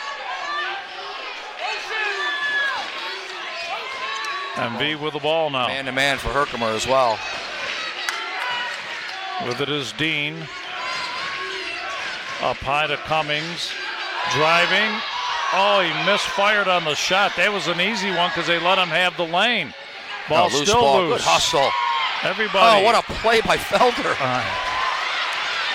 MV with the ball now.
Man-to-man for Herkimer as well.
With it is Dean. Up high to Cummings. Driving. Oh, he misfired on the shot. That was an easy one because they let him have the lane. Ball
loose
still
ball.
loose.
Good hustle.
Everybody.
Oh, what a play by Felder.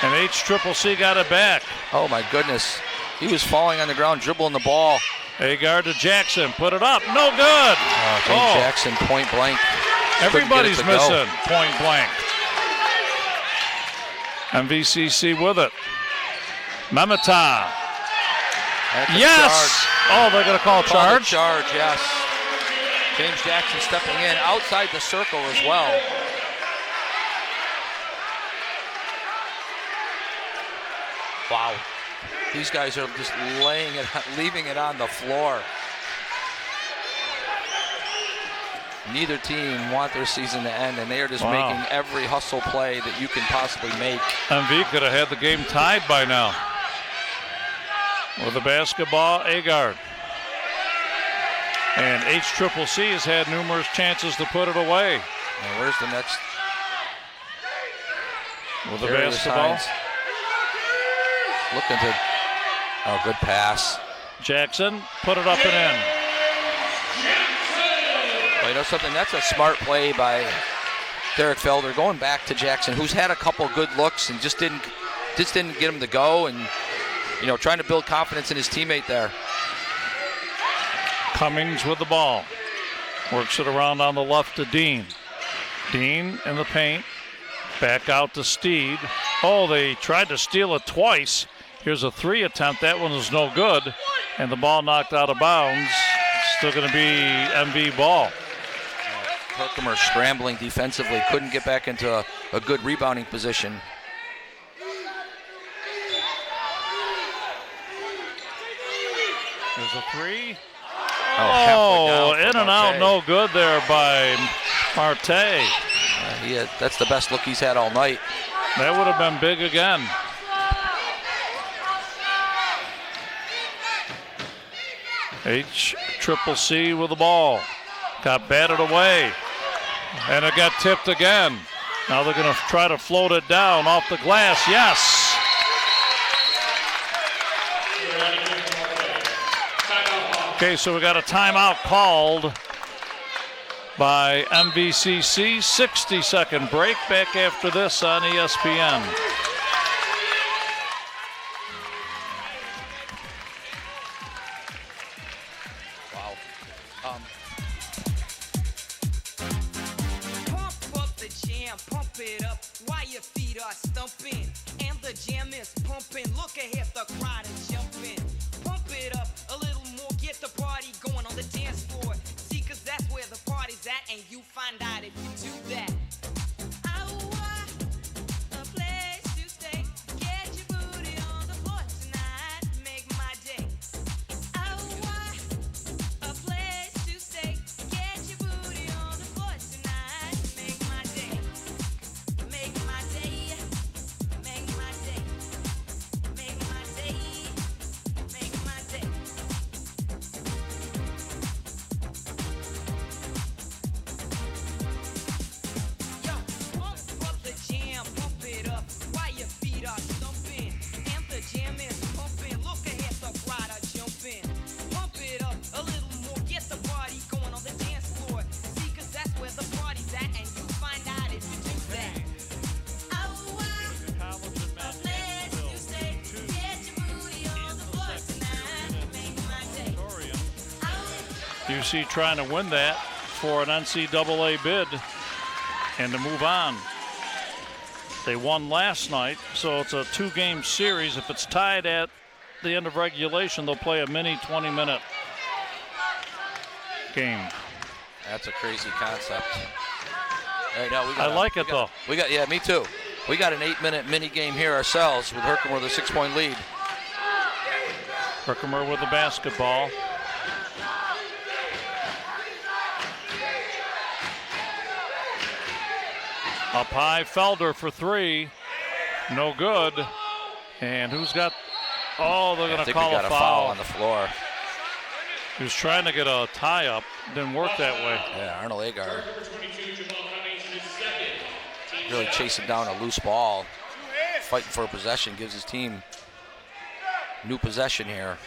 And HCCC got it back.
Oh, my goodness. He was falling on the ground, dribbling the ball.
Agard to Jackson. Put it up. No good.
James Jackson, point blank.
Everybody's missing. Point blank. MVCC with it. Memeta. Yes. Oh, they're going to call a charge?
Charge, yes. James Jackson stepping in outside the circle as well. Wow. These guys are just leaving it on the floor. Neither team want their season to end, and they are just making every hustle play that you can possibly make.
MV could have had the game tied by now. With the basketball, Agard. And HCCC has had numerous chances to put it away.
And where's the next?
With the basketball.
Looking to, good pass.
Jackson put it up and in.
Well, you know something? That's a smart play by Derek Felder, going back to Jackson, who's had a couple good looks and just didn't get him to go, and trying to build confidence in his teammate there.
Cummings with the ball. Works it around on the left to Dean. Dean in the paint. Back out to Steed. Oh, they tried to steal it twice. Here's a 3 attempt. That one is no good. And the ball knocked out of bounds. Still going to be MV ball.
Herkimer scrambling defensively. Couldn't get back into a good rebounding position.
There's a 3.
Oh,
in and out, no good there by Marte.
That's the best look he's had all night.
That would have been big again. HCCC with the ball. Got batted away. And it got tipped again. Now they're going to try to float it down off the glass. Yes. Okay, so we got a timeout called by MVCC. 60-second break. Back after this on ESPN.
Wow.
Pump up the jam, pump it up while your feet are stumping. And the jam is pumping. Look ahead, the crowd is jumping. Pump it up a little more, get the party going on the dance floor. See, 'cause that's where the party's at, and you find out if you do that. A place to stay. Get your booty on the floor tonight. Make my day. A place to stay. Get your booty on the floor tonight. Make my day. Make my day. Make my day. Make my day. Make my day. Yo, pump up the jam, pump it up while your feet are stumping. And the jam is pumping. Look ahead, the crowd are jumping. Pump it up a little more, get the party going on the dance floor. See, 'cause that's where the party's at, and you find out if you do that. A place to stay. Get your booty on the floor tonight. Make my day.
UC trying to win that for an NCAA bid and to move on. They won last night, so it's a 2-game series. If it's tied at the end of regulation, they'll play a mini 20-minute game.
That's a crazy concept. Right now,
I like it, though.
Yeah, me too. We got an 8-minute mini game here ourselves with Herkimer with a 6-point lead.
Herkimer with the basketball. Up high, Felder for 3. No good. And who's got... Oh, they're going to call
a foul on the floor.
He was trying to get a tie-up. Didn't work that way.
Yeah, Arnold Agard really chasing down a loose ball. Fighting for a possession, gives his team new possession here.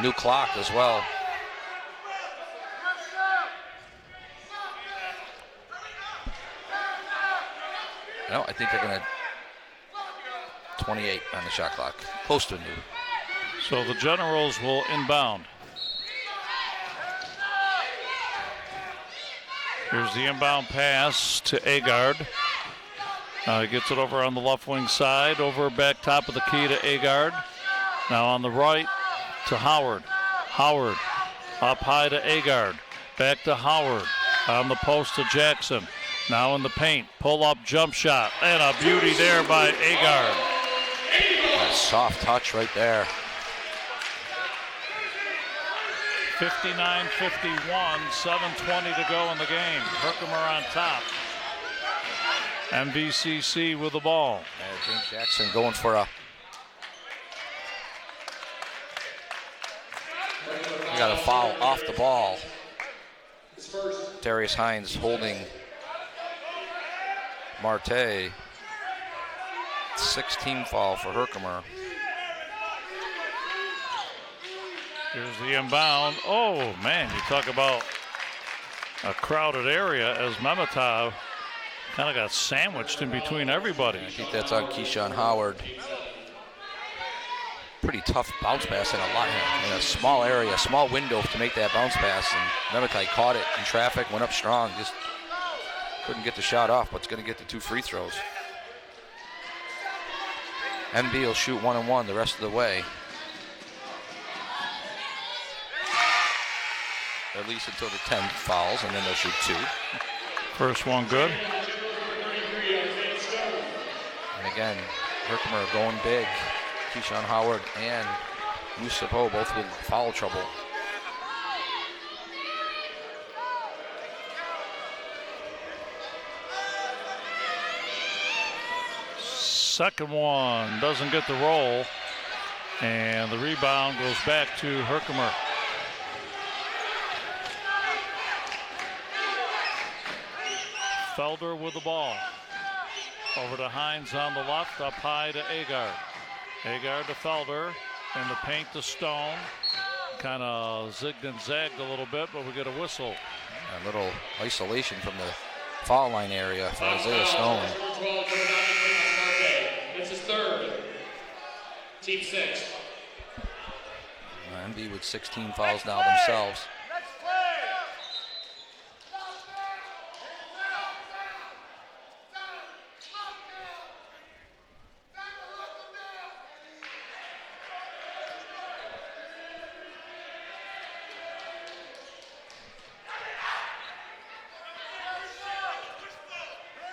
New clock as well. No, I think they're going to 28 on the shot clock. Close to a new.
So the Generals will inbound. Here's the inbound pass to Agard. He gets it over on the left wing side, over back top of the key to Agard. Now on the right to Howard. Howard up high to Agard. Back to Howard. On the post to Jackson. Now in the paint. Pull up jump shot. And a beauty there by Agard.
That soft touch right there.
59-51, 7:20 to go in the game. Herkimer on top. MVCC with the ball.
James Jackson going for a. He got a foul off the ball. Darius Hines holding Marte. 16 foul for Herkimer.
Here's the inbound. Oh, man, you talk about a crowded area as Memetov kind of got sandwiched in between everybody.
I think that's on Keyshawn Howard. Pretty tough bounce pass in a small area, small window to make that bounce pass. And Memetov caught it in traffic, went up strong, just couldn't get the shot off, but it's going to get the 2 free throws. MB will shoot 1 and 1 the rest of the way. At least until the 10 fouls, and then they'll shoot 2.
First one good.
And again, Herkimer going big. Keyshawn Howard and Musapo both with foul trouble.
Second one doesn't get the roll, and the rebound goes back to Herkimer. Felder with the ball. Over to Hines on the left, up high to Agard. Agard to Felder, in the paint to Stone. Kind of zigged and zagged a little bit, but we get a whistle.
A little isolation from the foul line area for Isaiah Stone.
This is third. Team 6.
MB with 16 fouls now themselves.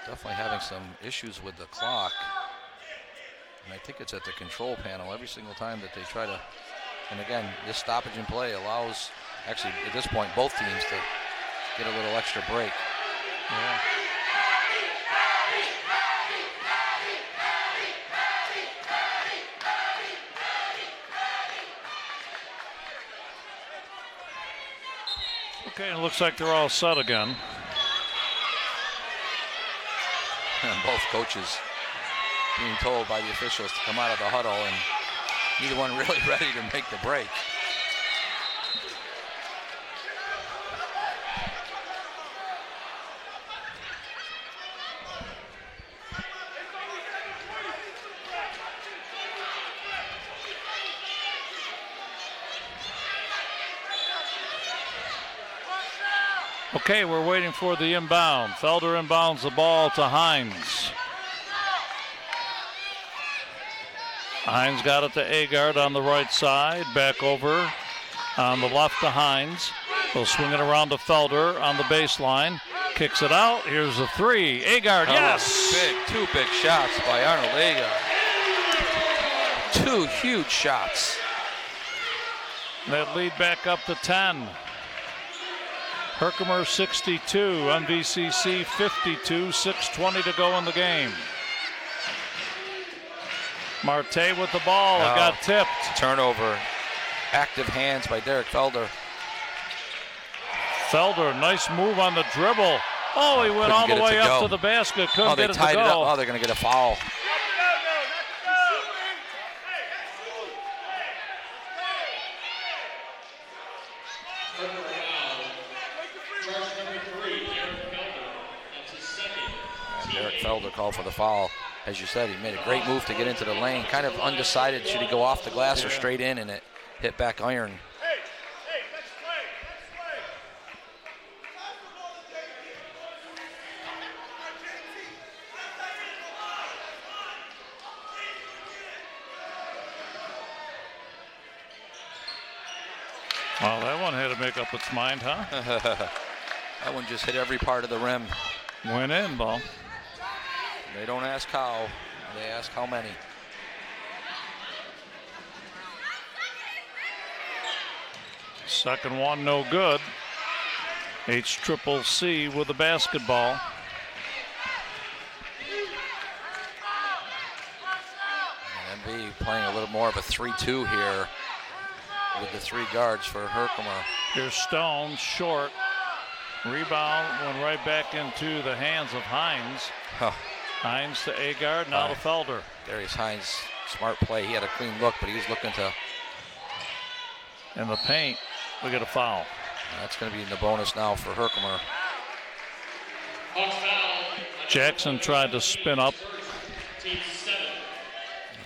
Definitely having some issues with the clock. And I think it's at the control panel every single time that they try to. And again, this stoppage in play allows, actually at this point, both teams to get a little extra break.
Yeah. Okay, it looks like they're all set again.
And both coaches being told by the officials to come out of the huddle, and neither one really ready to make the break.
Okay, we're waiting for the inbound. Felder inbounds the ball to Hines. Hines got it to Agard on the right side. Back over on the left to Hines. They'll swing it around to Felder on the baseline. Kicks it out. Here's a 3. Agard, yes!
Two big shots by Arnold Agard. 2 huge shots.
That lead back up to 10. Herkimer 62, MVCC 52, 6:20 to go in the game. Marte with the ball, it got tipped.
Turnover, active hands by Derek Felder.
Felder, nice move on the dribble. Oh, he went all the way up to the basket, couldn't get it to go.
They tied it up. Oh, they're going to get a foul. Derek Felder called for the foul. as you said, he made a great move to get into the lane. Kind of undecided, should he go off the glass or straight in, and it hit back iron.
Well, that one had to make up its mind, huh?
That one just hit every part of the rim.
Went in, ball.
They don't ask how, they ask how many.
Second one, no good. HCCC with the basketball.
And MV playing a little more of a 3-2 here with the 3 guards for Herkimer.
Here's Stone, short. Rebound went right back into the hands of Hines. Hines to Agard, now to Felder.
Darius Hines, smart play. He had a clean look, but he was looking to.
In the paint, we get a foul.
That's going to be in the bonus now for Herkimer.
Jackson tried to spin up.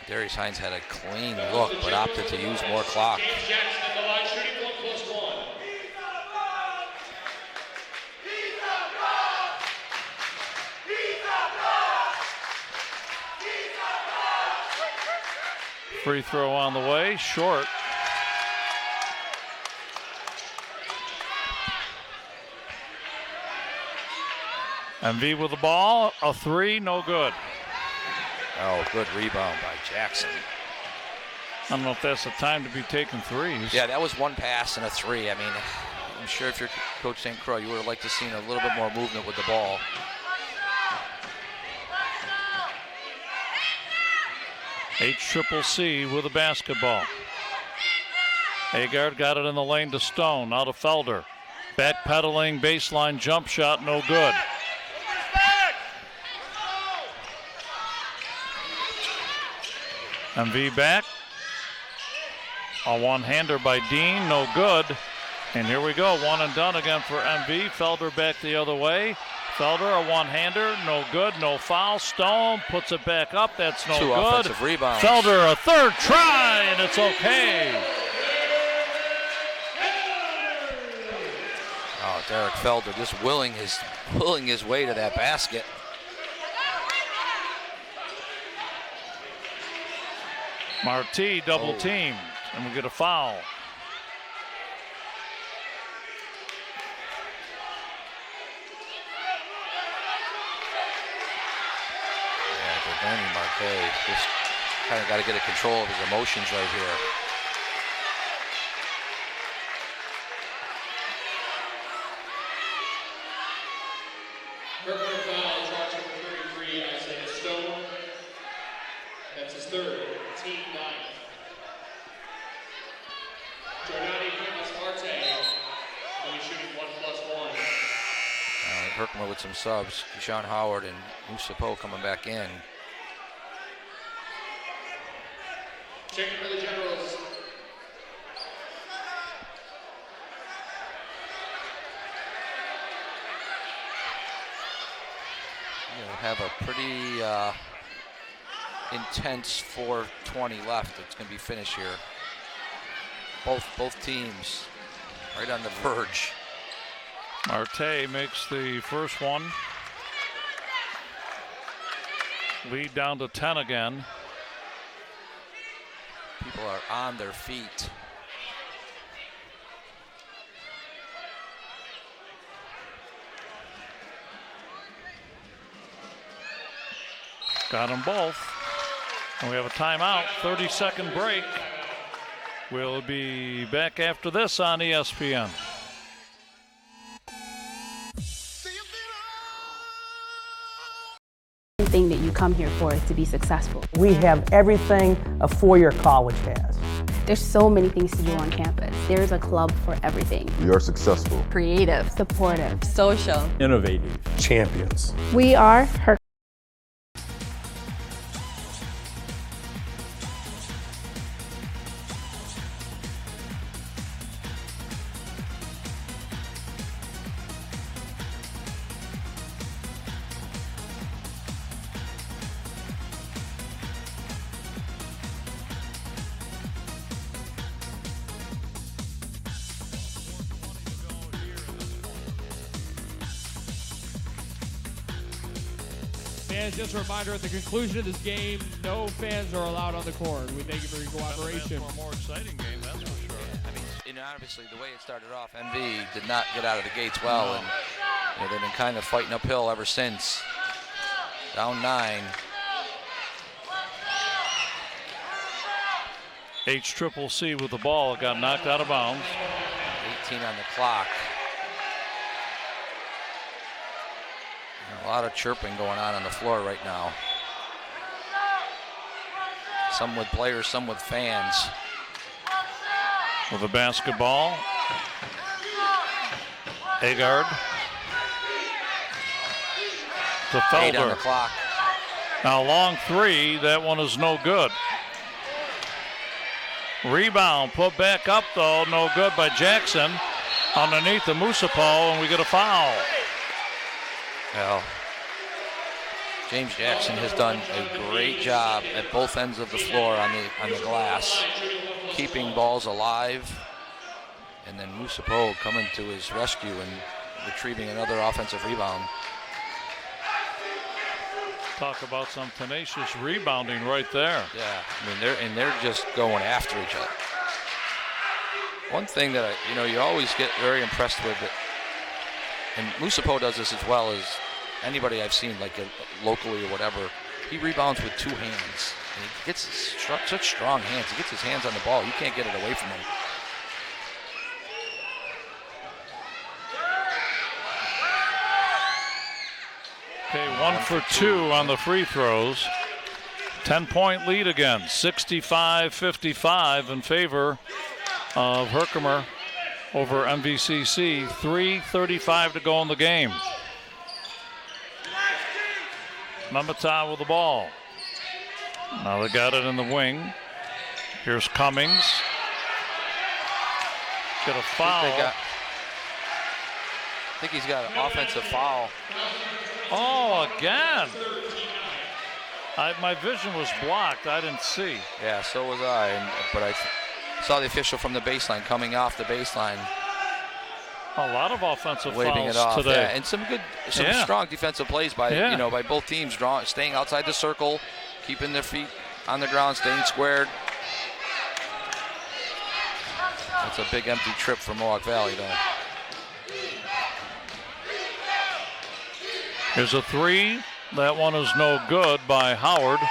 Darius Hines had a clean look, but opted to use more clock.
Free throw on the way, short. MV with the ball, a 3, no good.
Oh, good rebound by Jackson.
I don't know if that's the time to be taking threes.
Yeah, that was one pass and a 3. I mean, I'm sure if you're Coach St. Croix, you would have liked to seen a little bit more movement with the ball.
HCCC with the basketball. Agard got it in the lane to Stone, now to Felder. Backpedaling baseline jump shot, no good. MV back. A one-hander by Dean, no good. And here we go, one and done again for MV. Felder back the other way. Felder, a one-hander, no good, no foul. Stone puts it back up, that's no
Two
good.
offensive rebounds.
Felder, a third try, and it's okay.
Oh, Derek Felder just willing his way to that basket.
Marti double teamed, and we get a foul.
Danny Marquet just kind of got to get a control of his emotions right here.
Herkimer foul, charge number 33, Isaiah Stone. That's his third, team 9th. Giordani Marte, only shooting 1+1.
Herkimer with some subs. Deshaun Howard and Musa Poe coming back in.
Checking for the Generals.
We'll have a pretty intense 4:20 left. It's going to be finished here. Both teams right on the verge.
Marte makes the first one. Lead down to 10 again.
People are on their feet.
Got them both. And we have a timeout, 30-second break. We'll be back after this on ESPN.
Thing that you come here for is to be successful.
We have everything a four-year college has.
There's so many things to do on campus. There's a club for everything.
We are successful.
Creative, supportive, social,
innovative,
champions.
We are Herkimer.
And just a reminder, at the conclusion of this game, no fans are allowed on the court. We thank you for your cooperation.
For a more exciting game, that's for sure.
I mean, obviously the way it started off, MV did not get out of the gates well, and they've been kind of fighting uphill ever since. Down 9.
HCCC with the ball. It got knocked out of bounds.
18 on the clock. A lot of chirping going on the floor right now. Some with players, some with fans.
With the basketball. Agard. To Felder.
8 on the clock.
Now long 3, that one is no good. Rebound, put back up though, no good by Jackson. Underneath the Musapo, and we get a foul.
Well, James Jackson has done a great job at both ends of the floor on the glass, keeping balls alive, and then Musapo coming to his rescue and retrieving another offensive rebound.
Talk about some tenacious rebounding right there.
Yeah, I mean they're just going after each other. One thing that you always get very impressed with, and Musapo does this as well as anybody I've seen, like locally or whatever. He rebounds with 2 hands, and he gets such strong hands. He gets his hands on the ball. You can't get it away from him.
Okay, 1 for 2 on the free throws. 10-point lead again, 65-55 in favor of Herkimer over MVCC. 3:35 to go in the game. Mamata with the ball. Now they got it in the wing. Here's Cummings. Get a foul.
I think he's got an offensive foul.
Oh, again. My vision was blocked. I didn't see.
Yeah, so was I. But I saw the official from the baseline coming off the baseline.
A lot of offensive
waving
fouls
it off
today.
Yeah. And some strong defensive plays by by both teams, staying outside the circle, keeping their feet on the ground, staying squared. That's a big empty trip for Mohawk Valley, though.
Here's a 3. That one is no good by Howard.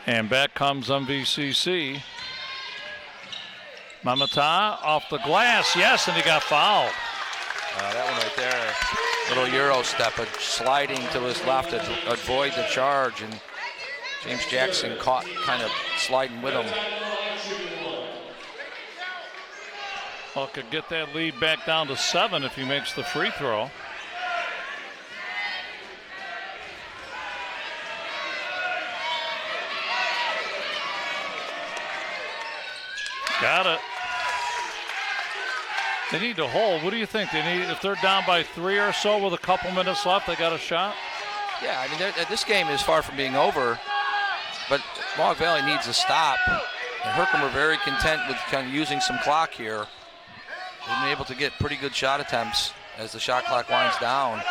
And back comes MVCC. Mamata off the glass, yes, and he got fouled.
That one right there, little Euro step, sliding to his left to avoid the charge, and James Jackson caught kind of sliding with him.
Well, could get that lead back down to 7 if he makes the free throw. Got it. They need to hold. What do you think? They need, if they're down by 3 or so with a couple minutes left, they got a shot?
Yeah, I mean, this game is far from being over, but Mohawk Valley needs a stop. And Herkimer very content with kind of using some clock here. They've been able to get pretty good shot attempts as the shot clock winds down.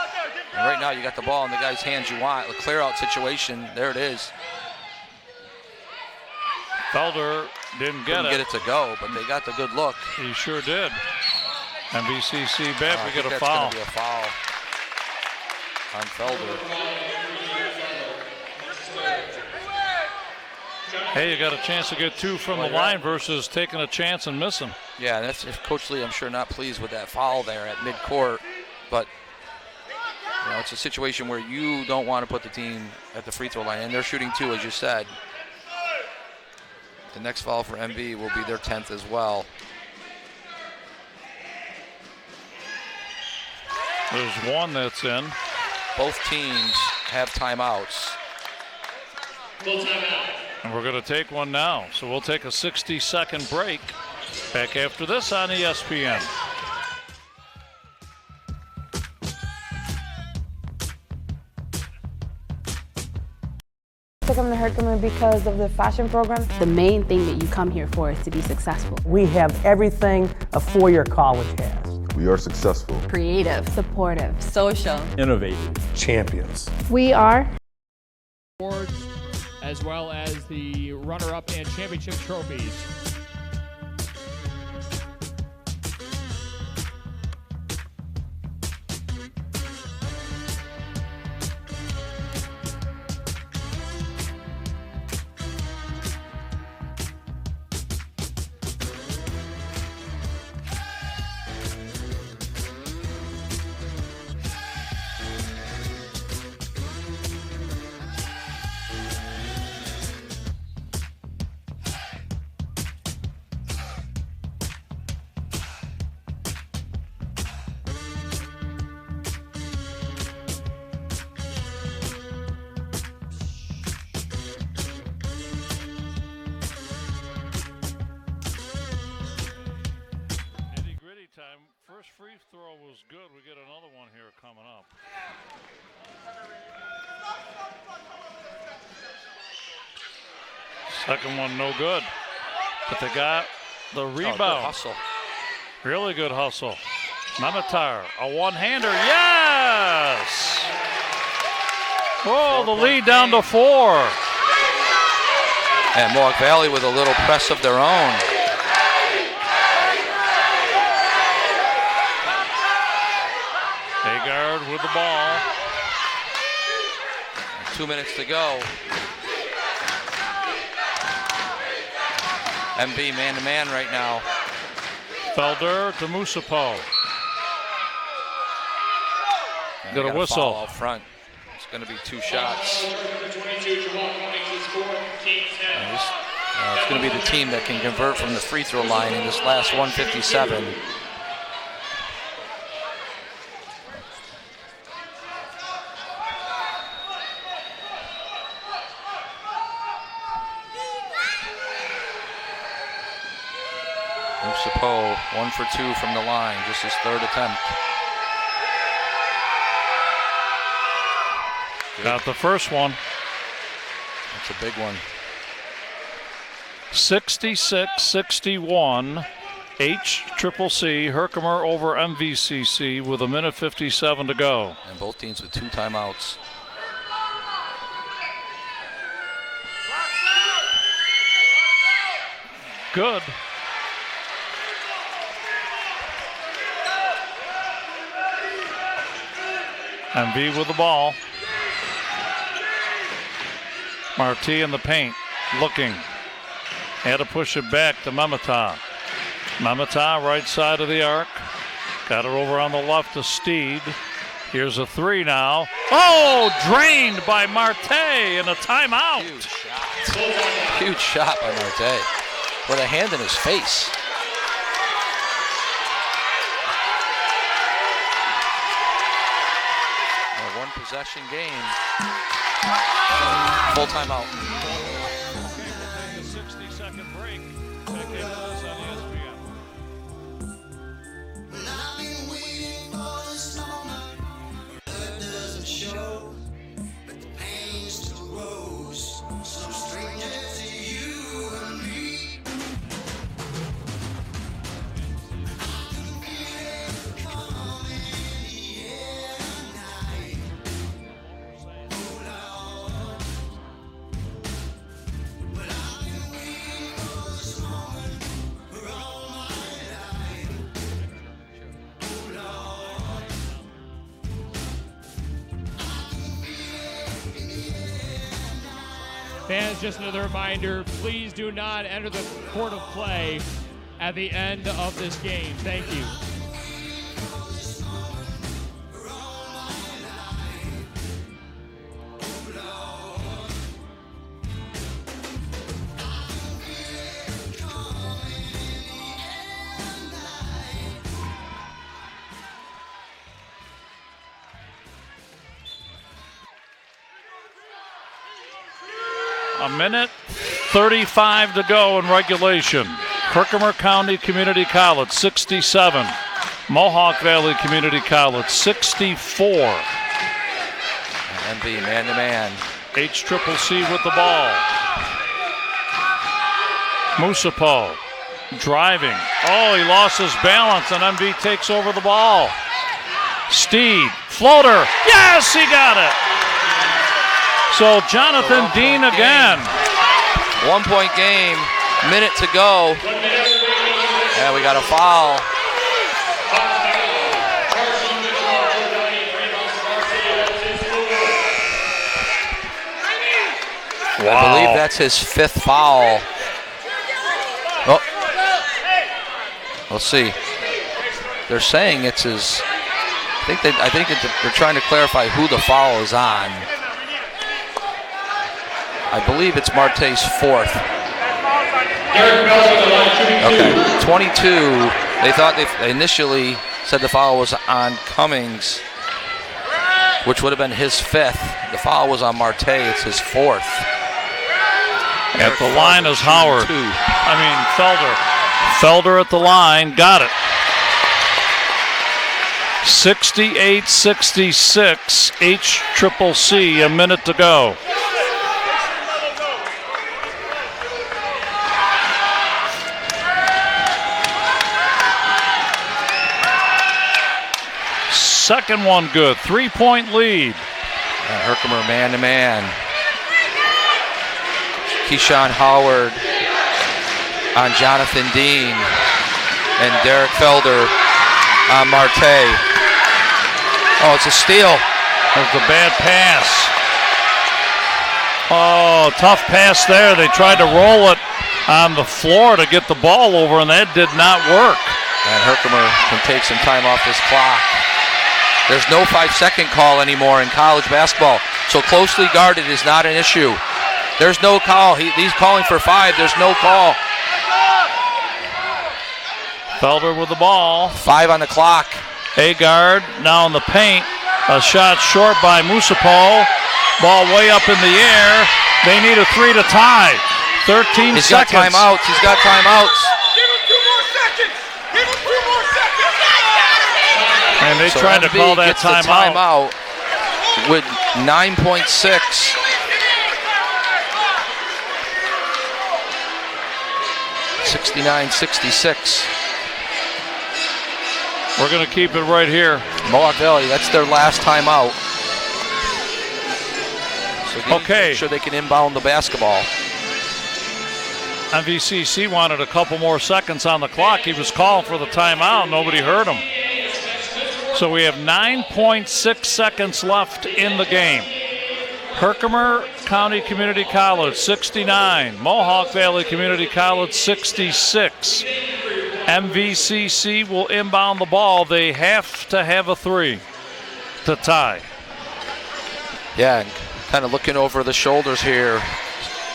And right now you got the ball in the guy's hands you want. A clear out situation. There it is.
Felder didn't get
Couldn't get it to go, but they got the good look.
He sure did. MVCC back, we get a
that's
foul.
That's going to be a foul on Felder.
Hey, you got a chance to get 2 from the line versus taking a chance and missing.
Yeah, that's Coach Lee, I'm sure, not pleased with that foul there at midcourt, but it's a situation where you don't want to put the team at the free throw line, and they're shooting 2, as you said. The next foul for MV will be their 10th as well.
There's 1 that's in.
Both teams have timeouts.
And we're going to take one now. So we'll take a 60-second break. Back after this on ESPN.
I come to Herkimer because of the fashion program.
The main thing that you come here for is to be successful.
We have everything a four-year college has.
We are successful.
Creative, supportive, social,
innovative,
champions.
We are
awards, as well as the runner-up and championship trophies.
First free throw was good. We get another one here coming up. Second one no good. But they got the rebound.
Good hustle.
Really good hustle. Mamatar, a one-hander. Yes! Oh, the lead down to 4.
And Mohawk Valley with a little press of their own.
Agard with the ball.
2 minutes to go. MB man-to-man right now.
Felder to Musapo. Got a whistle.
Foul out front. It's going to be 2 shots. It's going to be the team that can convert from the free throw line in this last 157. Musapo, 1 for 2 from the line, just his 3rd attempt.
Got the first one.
That's a big one.
66-61. HCCC Herkimer over MVCC with 1:57 to go.
And both teams with 2 timeouts.
Good. MV with the ball. Marti in the paint, looking. Had to push it back to Mamata. Mamata, right side of the arc. Got it over on the left to Steed. Here's a 3 now. Oh, drained by Marte in a timeout.
Huge shot. Huge shot by Marte with a hand in his face. A 1-possession game. Full timeout.
Take a 60-second break. Back into this on ESPN.
Fans, just another reminder, please do not enter the court of play at the end of this game. Thank you.
A minute 35 to go in regulation. Herkimer County Community College 67. Mohawk Valley Community College 64.
MB man-to-man.
HCCC with the ball. Musapo driving. Oh, he lost his balance and MB takes over the ball. Steed, floater. Yes, he got it. So Jonathan Dean again.
1 point game, minute to go. And we got a foul.
Wow.
I believe that's his 5th foul. Oh. Let's see. They're saying it's his. I think they're trying to clarify who the foul is on. I believe it's Marte's 4th. Okay, 22. They thought they initially said the foul was on Cummings, which would have been his 5th. The foul was on Marte. It's his 4th.
At the line is Howard. Felder. Felder at the line. Got it. 68-66. HCCC. A minute to go. Second one good. 3-point lead.
Herkimer man-to-man. Keyshawn Howard on Jonathan Dean and Derek Felder on Marte. Oh, it's a steal.
That was a bad pass. Oh, tough pass there. They tried to roll it on the floor to get the ball over, and that did not work.
And Herkimer can take some time off this clock. There's no 5-second call anymore in college basketball, so closely guarded is not an issue. There's no call. He's calling for 5. There's no call.
Felder with the ball.
5 on the clock.
Agard now in the paint. A shot short by Musapo. Ball way up in the air. They need a 3 to tie. 13
He's
seconds.
Got timeouts. He's got timeouts.
Give him 2 more seconds. Give him 2 more seconds.
And they tried to call that timeout.
With 9.6. 69-66.
We're going to keep it right here.
Mohawk Valley, that's their last timeout. So make sure they can inbound the basketball.
MVCC wanted a couple more seconds on the clock. He was calling for the timeout. Nobody heard him. So we have 9.6 seconds left in the game. Herkimer County Community College 69, Mohawk Valley Community College 66. MVCC will inbound the ball. They have to have a 3 to tie.
Yeah, and kind of looking over the shoulders here.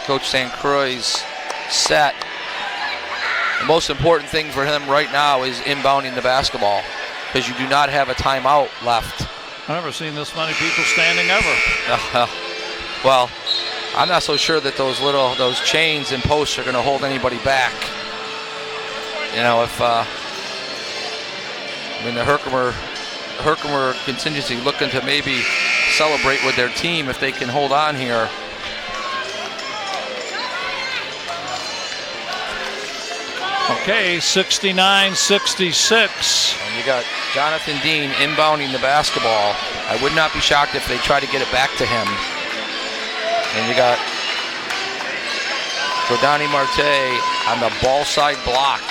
Coach St. Croix's set. The most important thing for him right now is inbounding the basketball, because you do not have a timeout left.
I've never seen this many people standing ever.
Well, I'm not so sure that those chains and posts are going to hold anybody back. You know, if the Herkimer contingency looking to maybe celebrate with their team if they can hold on here.
Okay, 69-66.
And you got Jonathan Dean inbounding the basketball. I would not be shocked if they try to get it back to him. And you got Rodani Marte on the ball side block.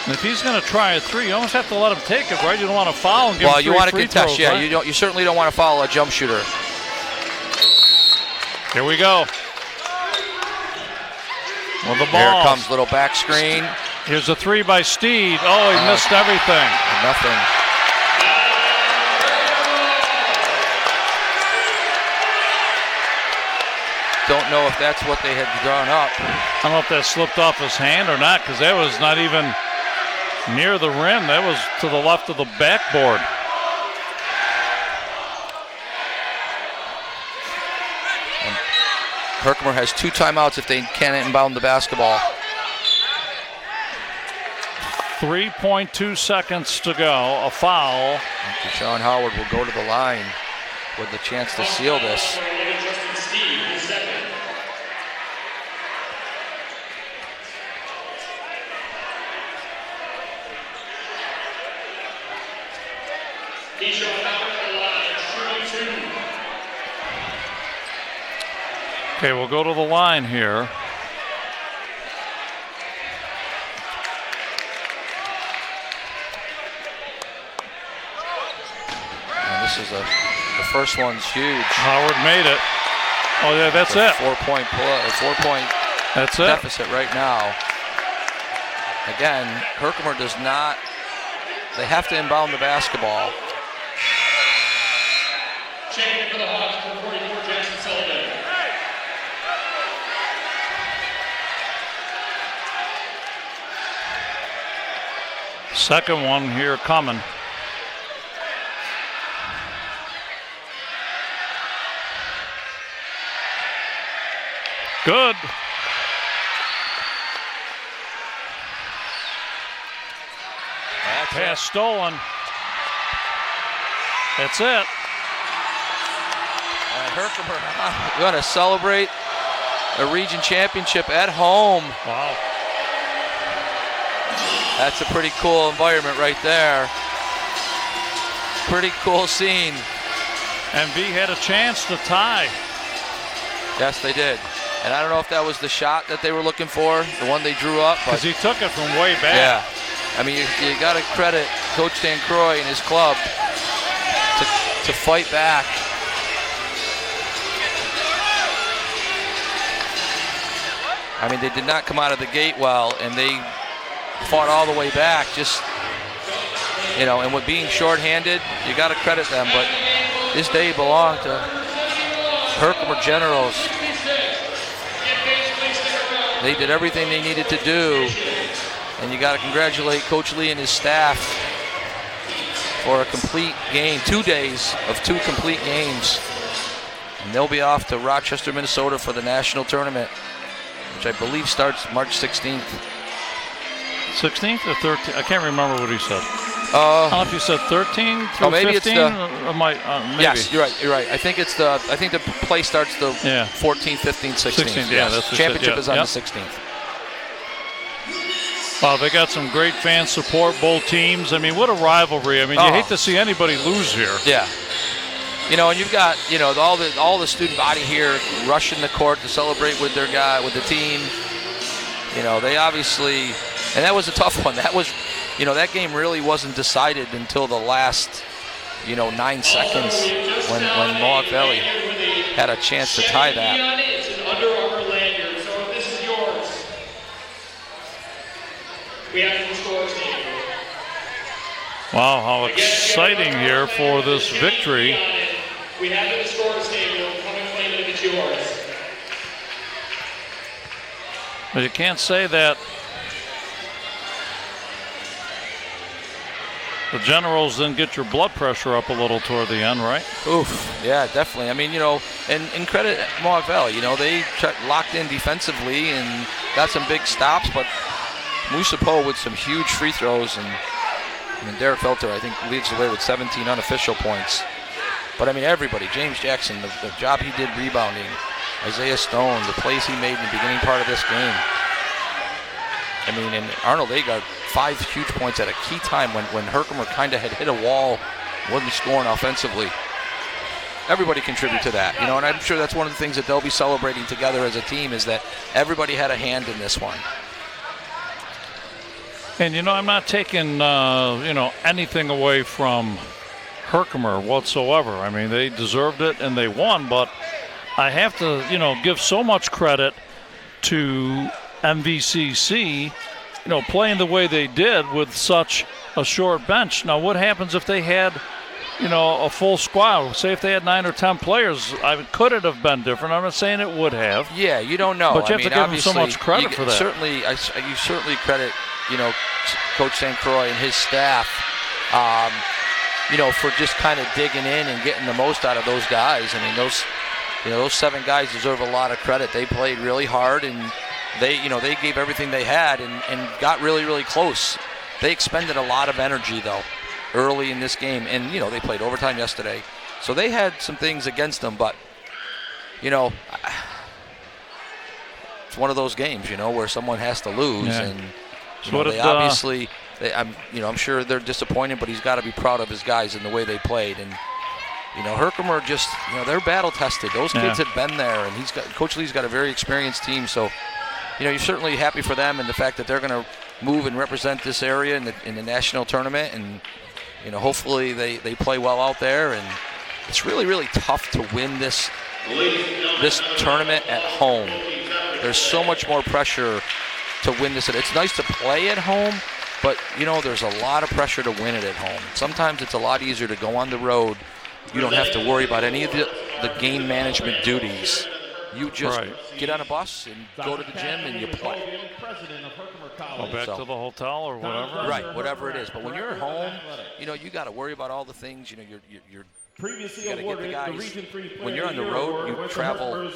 And if he's going to try a 3, you almost have to let him take it, right? You don't want to foul and give him 3
you want to
free
contest,
throws,
yeah.
right?
You certainly don't want to foul a jump shooter.
Here we go. Well, the ball.
Here comes little back screen.
Here's a 3 by Steed. Oh, he missed everything.
Nothing. Don't know if that's what they had drawn up.
I don't know if that slipped off his hand or not, because that was not even near the rim. That was to the left of the backboard.
And Herkimer has 2 timeouts if they can't inbound the basketball.
3.2 seconds to go. A foul.
Keyshawn Howard will go to the line with the chance to seal this.
Okay, we'll go to the line here.
And this is the first one's huge.
Howard made it. Oh yeah, that's it.
4-point
That's it.
deficit right now. Again, Herkimer does not. They have to inbound the basketball.
Checking in for the Hawks, number 44, Jackson Sullivan.
Second one here coming. Good. Pass stolen. That's it.
Herkimer going to celebrate a region championship at home.
Wow.
That's a pretty cool environment right there. Pretty cool scene.
MV had a chance to tie.
Yes, they did. And I don't know if that was the shot that they were looking for, the one they drew up.
Because he took it from way back.
Yeah. I mean, you got to credit Coach Dan Croy and his club to fight back. I mean, they did not come out of the gate well, and they fought all the way back. Just, you know, and with being shorthanded, you got to credit them. But this day belonged to Herkimer Generals. They did everything they needed to do, and you got to congratulate Coach Lee and his staff for a complete game, 2 days of 2 complete games. And they'll be off to Rochester, Minnesota for the national tournament, which I believe starts March 16th.
16th or 13th? I can't remember what he said. I don't know if you said 13 through
maybe
15.
Maybe. Yes, you're right. I think the play starts the 14th, 15th, 16th.
16th, yeah, that's the
championship is on
yep.
the 16th.
Wow, they got some great fan support, both teams. I mean, what a rivalry. I mean, you hate to see anybody lose here.
Yeah. You know, and you've got, you know, all the student body here rushing the court to celebrate with their guy, with the team. You know, they obviously, and that was a tough one. That was, you know, that game really wasn't decided until the last, 9 seconds when Mohawk Valley had a chance to tie that.
It's an Under Armour lanyard, so if this is yours, we have to restore stadium.
Wow, how exciting here for this victory.
We have to restore stadium. Come and claim it if it's yours.
But you can't say that the Generals didn't get your blood pressure up a little toward the end, right?
Oof, yeah, definitely. I mean, and credit Mohawk Valley, they locked in defensively and got some big stops, but Musapo with some huge free throws, and Derek Felter, I think, leads the way with 17 unofficial points. But, I mean, everybody, James Jackson, the job he did rebounding, Isaiah Stone, the plays he made in the beginning part of this game. I mean, and Arnold Agard, 5 huge points at a key time when Herkimer kind of had hit a wall, wasn't scoring offensively. Everybody contributed to that, and I'm sure that's one of the things that they'll be celebrating together as a team, is that everybody had a hand in this one.
And, I'm not taking, anything away from Herkimer whatsoever. I mean, they deserved it and they won, but I have to, give so much credit to MVCC, playing the way they did with such a short bench. Now, what happens if they had, a full squad? Say if they had 9 or 10 players, could it have been different? I'm not saying it would have.
Yeah, you don't know.
But you have to give them so much credit for that.
You certainly credit, Coach St. Croix and his staff, for just kind of digging in and getting the most out of those guys. I mean, those 7 guys deserve a lot of credit. They played really hard, and they gave everything they had and got really, really close. They expended a lot of energy, though, early in this game. And, they played overtime yesterday. So they had some things against them, but, it's one of those games, where someone has to lose.
Yeah.
And they obviously, I'm sure they're disappointed, but he's got to be proud of his guys and the way they played. And, Herkimer just, they're battle tested. Those kids have been there, and Coach Lee's got a very experienced team. So, you're certainly happy for them and the fact that they're going to move and represent this area in the national tournament, and hopefully they play well out there. And it's really, really tough to win this tournament at home. There's so much more pressure to win this. It's nice to play at home, but there's a lot of pressure to win it at home. Sometimes it's a lot easier to go on the road. You don't have to worry about any of the game management duties. You just get on a bus and go to the gym and you play.
Go back to the hotel or whatever.
Right, whatever it is. But when you're at home, you got to worry about all the things. You're
previously
awarded the Region 3 when you're on the road, you travel.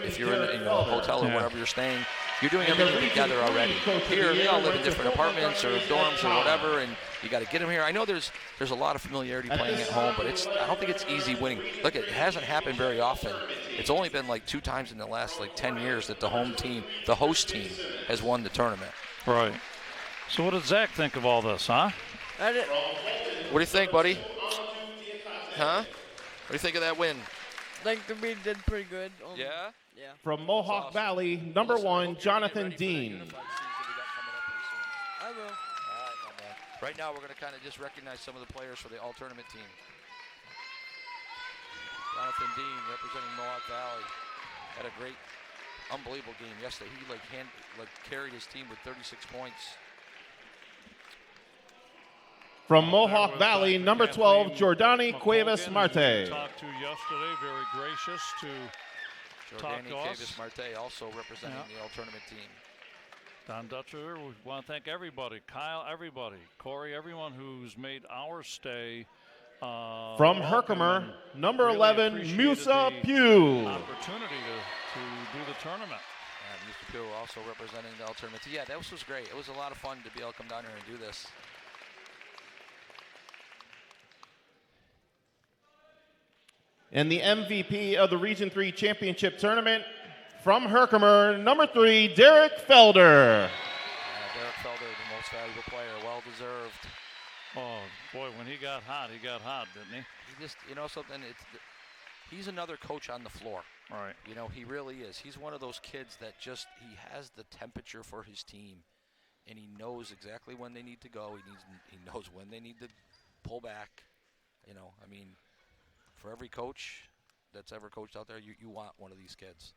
If you're in a hotel or wherever you're staying, you're doing everything together already. Here, they all live in different apartments or dorms or whatever, and you got to get them here. I know there's a lot of familiarity playing at home, but I don't think it's easy winning. Look, it hasn't happened very often. It's only been like 2 times in the last 10 years that the host team, has won the tournament.
Right. So what did Zach think of all this, huh?
What do you think, buddy? Huh? What do you think of that win?
I think the Reed did pretty good.
Yeah?
Yeah.
From Mohawk Valley, number 1, Jonathan Dean.
I will.
All right, my man. Right now, we're going to kind of just recognize some of the players for the all-tournament team. Jonathan Dean, representing Mohawk Valley, had a great, unbelievable game yesterday. He carried his team with 36 points.
From Mohawk Valley, number 12, Jordani Cuevas Marte.
Talked to yesterday, very gracious to talk to us.
Cuevas Marte also representing the all-tournament team.
Don Dutcher, we want to thank everybody. Kyle, everybody. Corey, everyone who's made our stay.
From Herkimer, number 11, Musa Pugh.
Opportunity to do the tournament.
And Musa Pugh also representing the all-tournament. Yeah, that was great. It was a lot of fun to be able to come down here and do this.
And the MVP of the Region 3 Championship Tournament, from Herkimer, number 3, Derek Felder.
Derek Felder, the most valuable player, well-deserved.
Oh, boy, when he got hot, didn't he?
He just, something, he's another coach on the floor.
Right.
He really is. He's one of those kids that he has the temperature for his team, and he knows exactly when they need to go. He knows when they need to pull back. For every coach that's ever coached out there, you want one of these kids.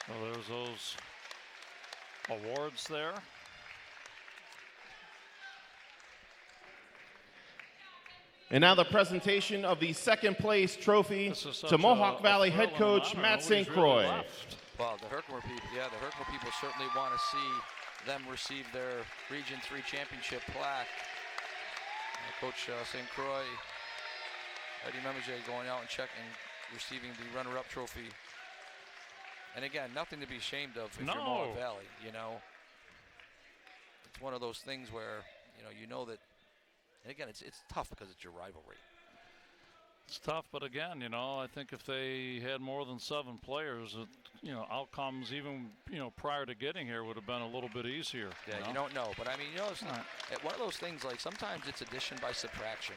Well, there's those awards there.
And now the presentation of the second place trophy to Mohawk Valley head coach Matt St. Croix.
Well, the Herkimer people certainly want to see them receive their Region 3 championship plaque. Coach St. Croix, Eddie Memije going out and checking, receiving the runner-up trophy. And again, nothing to be ashamed of if you're Mohawk Valley, It's one of those things where, you know that, and again, it's tough because it's your rivalry.
It's tough, but again, I think if they had more than 7 players, outcomes even, prior to getting here would have been a little bit easier.
Yeah, you don't know. But, it's one of those things, sometimes it's addition by subtraction.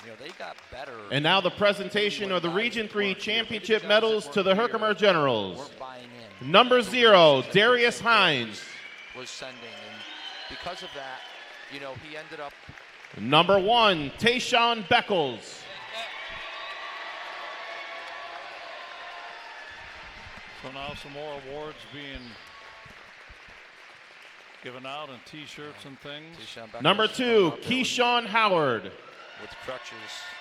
They got better.
And now the presentation of the Region 3 Championship medals to the Herkimer Generals. Number 0, Darius Hines.
Was sending, and because of that, he ended up.
Number 1, Tayshawn Beckles.
So now some more awards being given out and T-shirts and things.
Number 2, Keyshawn Howard.
With crutches.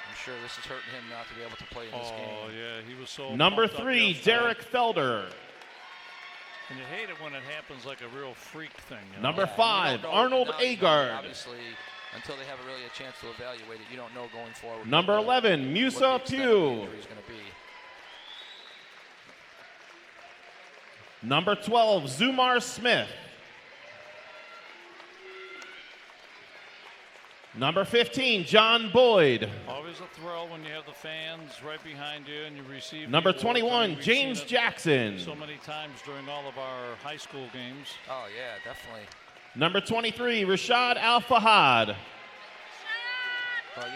I'm sure this is hurting him not to be able to play in this game.
Oh, yeah, he was so.
Number 3, Derek Felder.
And you hate it when it happens like a real freak thing.
Number 5, Arnold Agard.
Obviously, until they have really a chance to evaluate it, you don't know going forward.
Number 11, Musa Pugh. Number 12, Zumar Smith. Number 15, John Boyd.
Always a thrill when you have the fans right behind you and you receive.
Number 21, James Jackson.
So many times during all of our high school games.
Oh, yeah, definitely.
Number 23, Rashad Al-Fahad.
Well,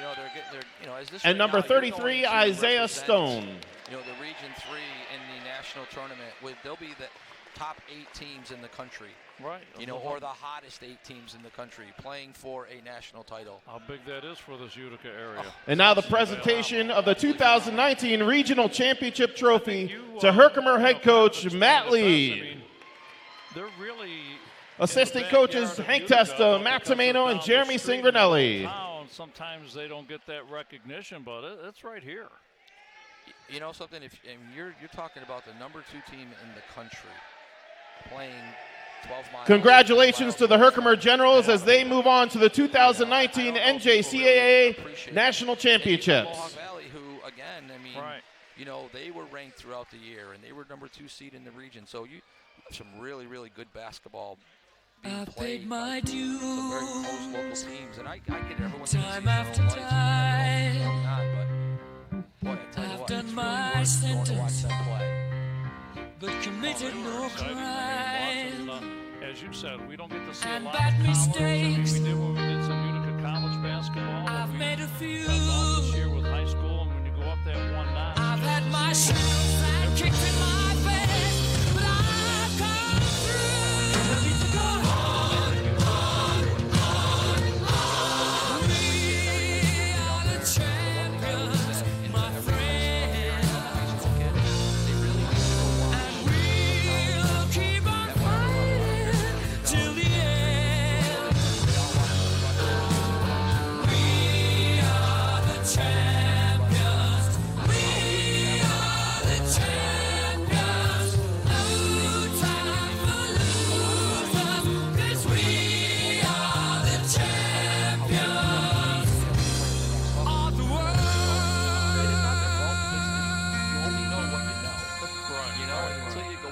you know, as this
And
right
number
now, you're going
33,
to
Isaiah
represent,
Stone.
You know, the Region 3 in the national tournament. They'll be the top 8 teams in the country.
Right.
You know, or the hottest 8 teams in the country playing for a national title.
How big that is for this Utica area.
And now the presentation of the 2019 Regional Championship Trophy to Herkimer head coach Matt Lee.
They're really
assistant coaches Hank Testa, Matt Tomeno, and Jeremy Singranelli.
Sometimes they don't get that recognition, but it's right here.
You know something? You're talking about the number 2 team in the country playing 12 miles.
Congratulations to the Herkimer Generals as they move on to the 2019 NJCAA National Championships.
Mohawk Valley, who again, you know, they were ranked throughout the year, and they were number 2 seed in the region. So you have some really, really good basketball being played by some very close local teams, and I get it. Everyone
Time after time,
boy, I tell you
I've
what,
done
it's
my
really
sentence,
to watch them play.
but committed no crime.
As you said, we don't get to see a
And
lot
bad
of college.
mistakes.
We did when we did some Utica college basketball.
I've made a few.
That's all this year with high school, and when you go up that 1 notch.
I've had my shots and kicked in my face.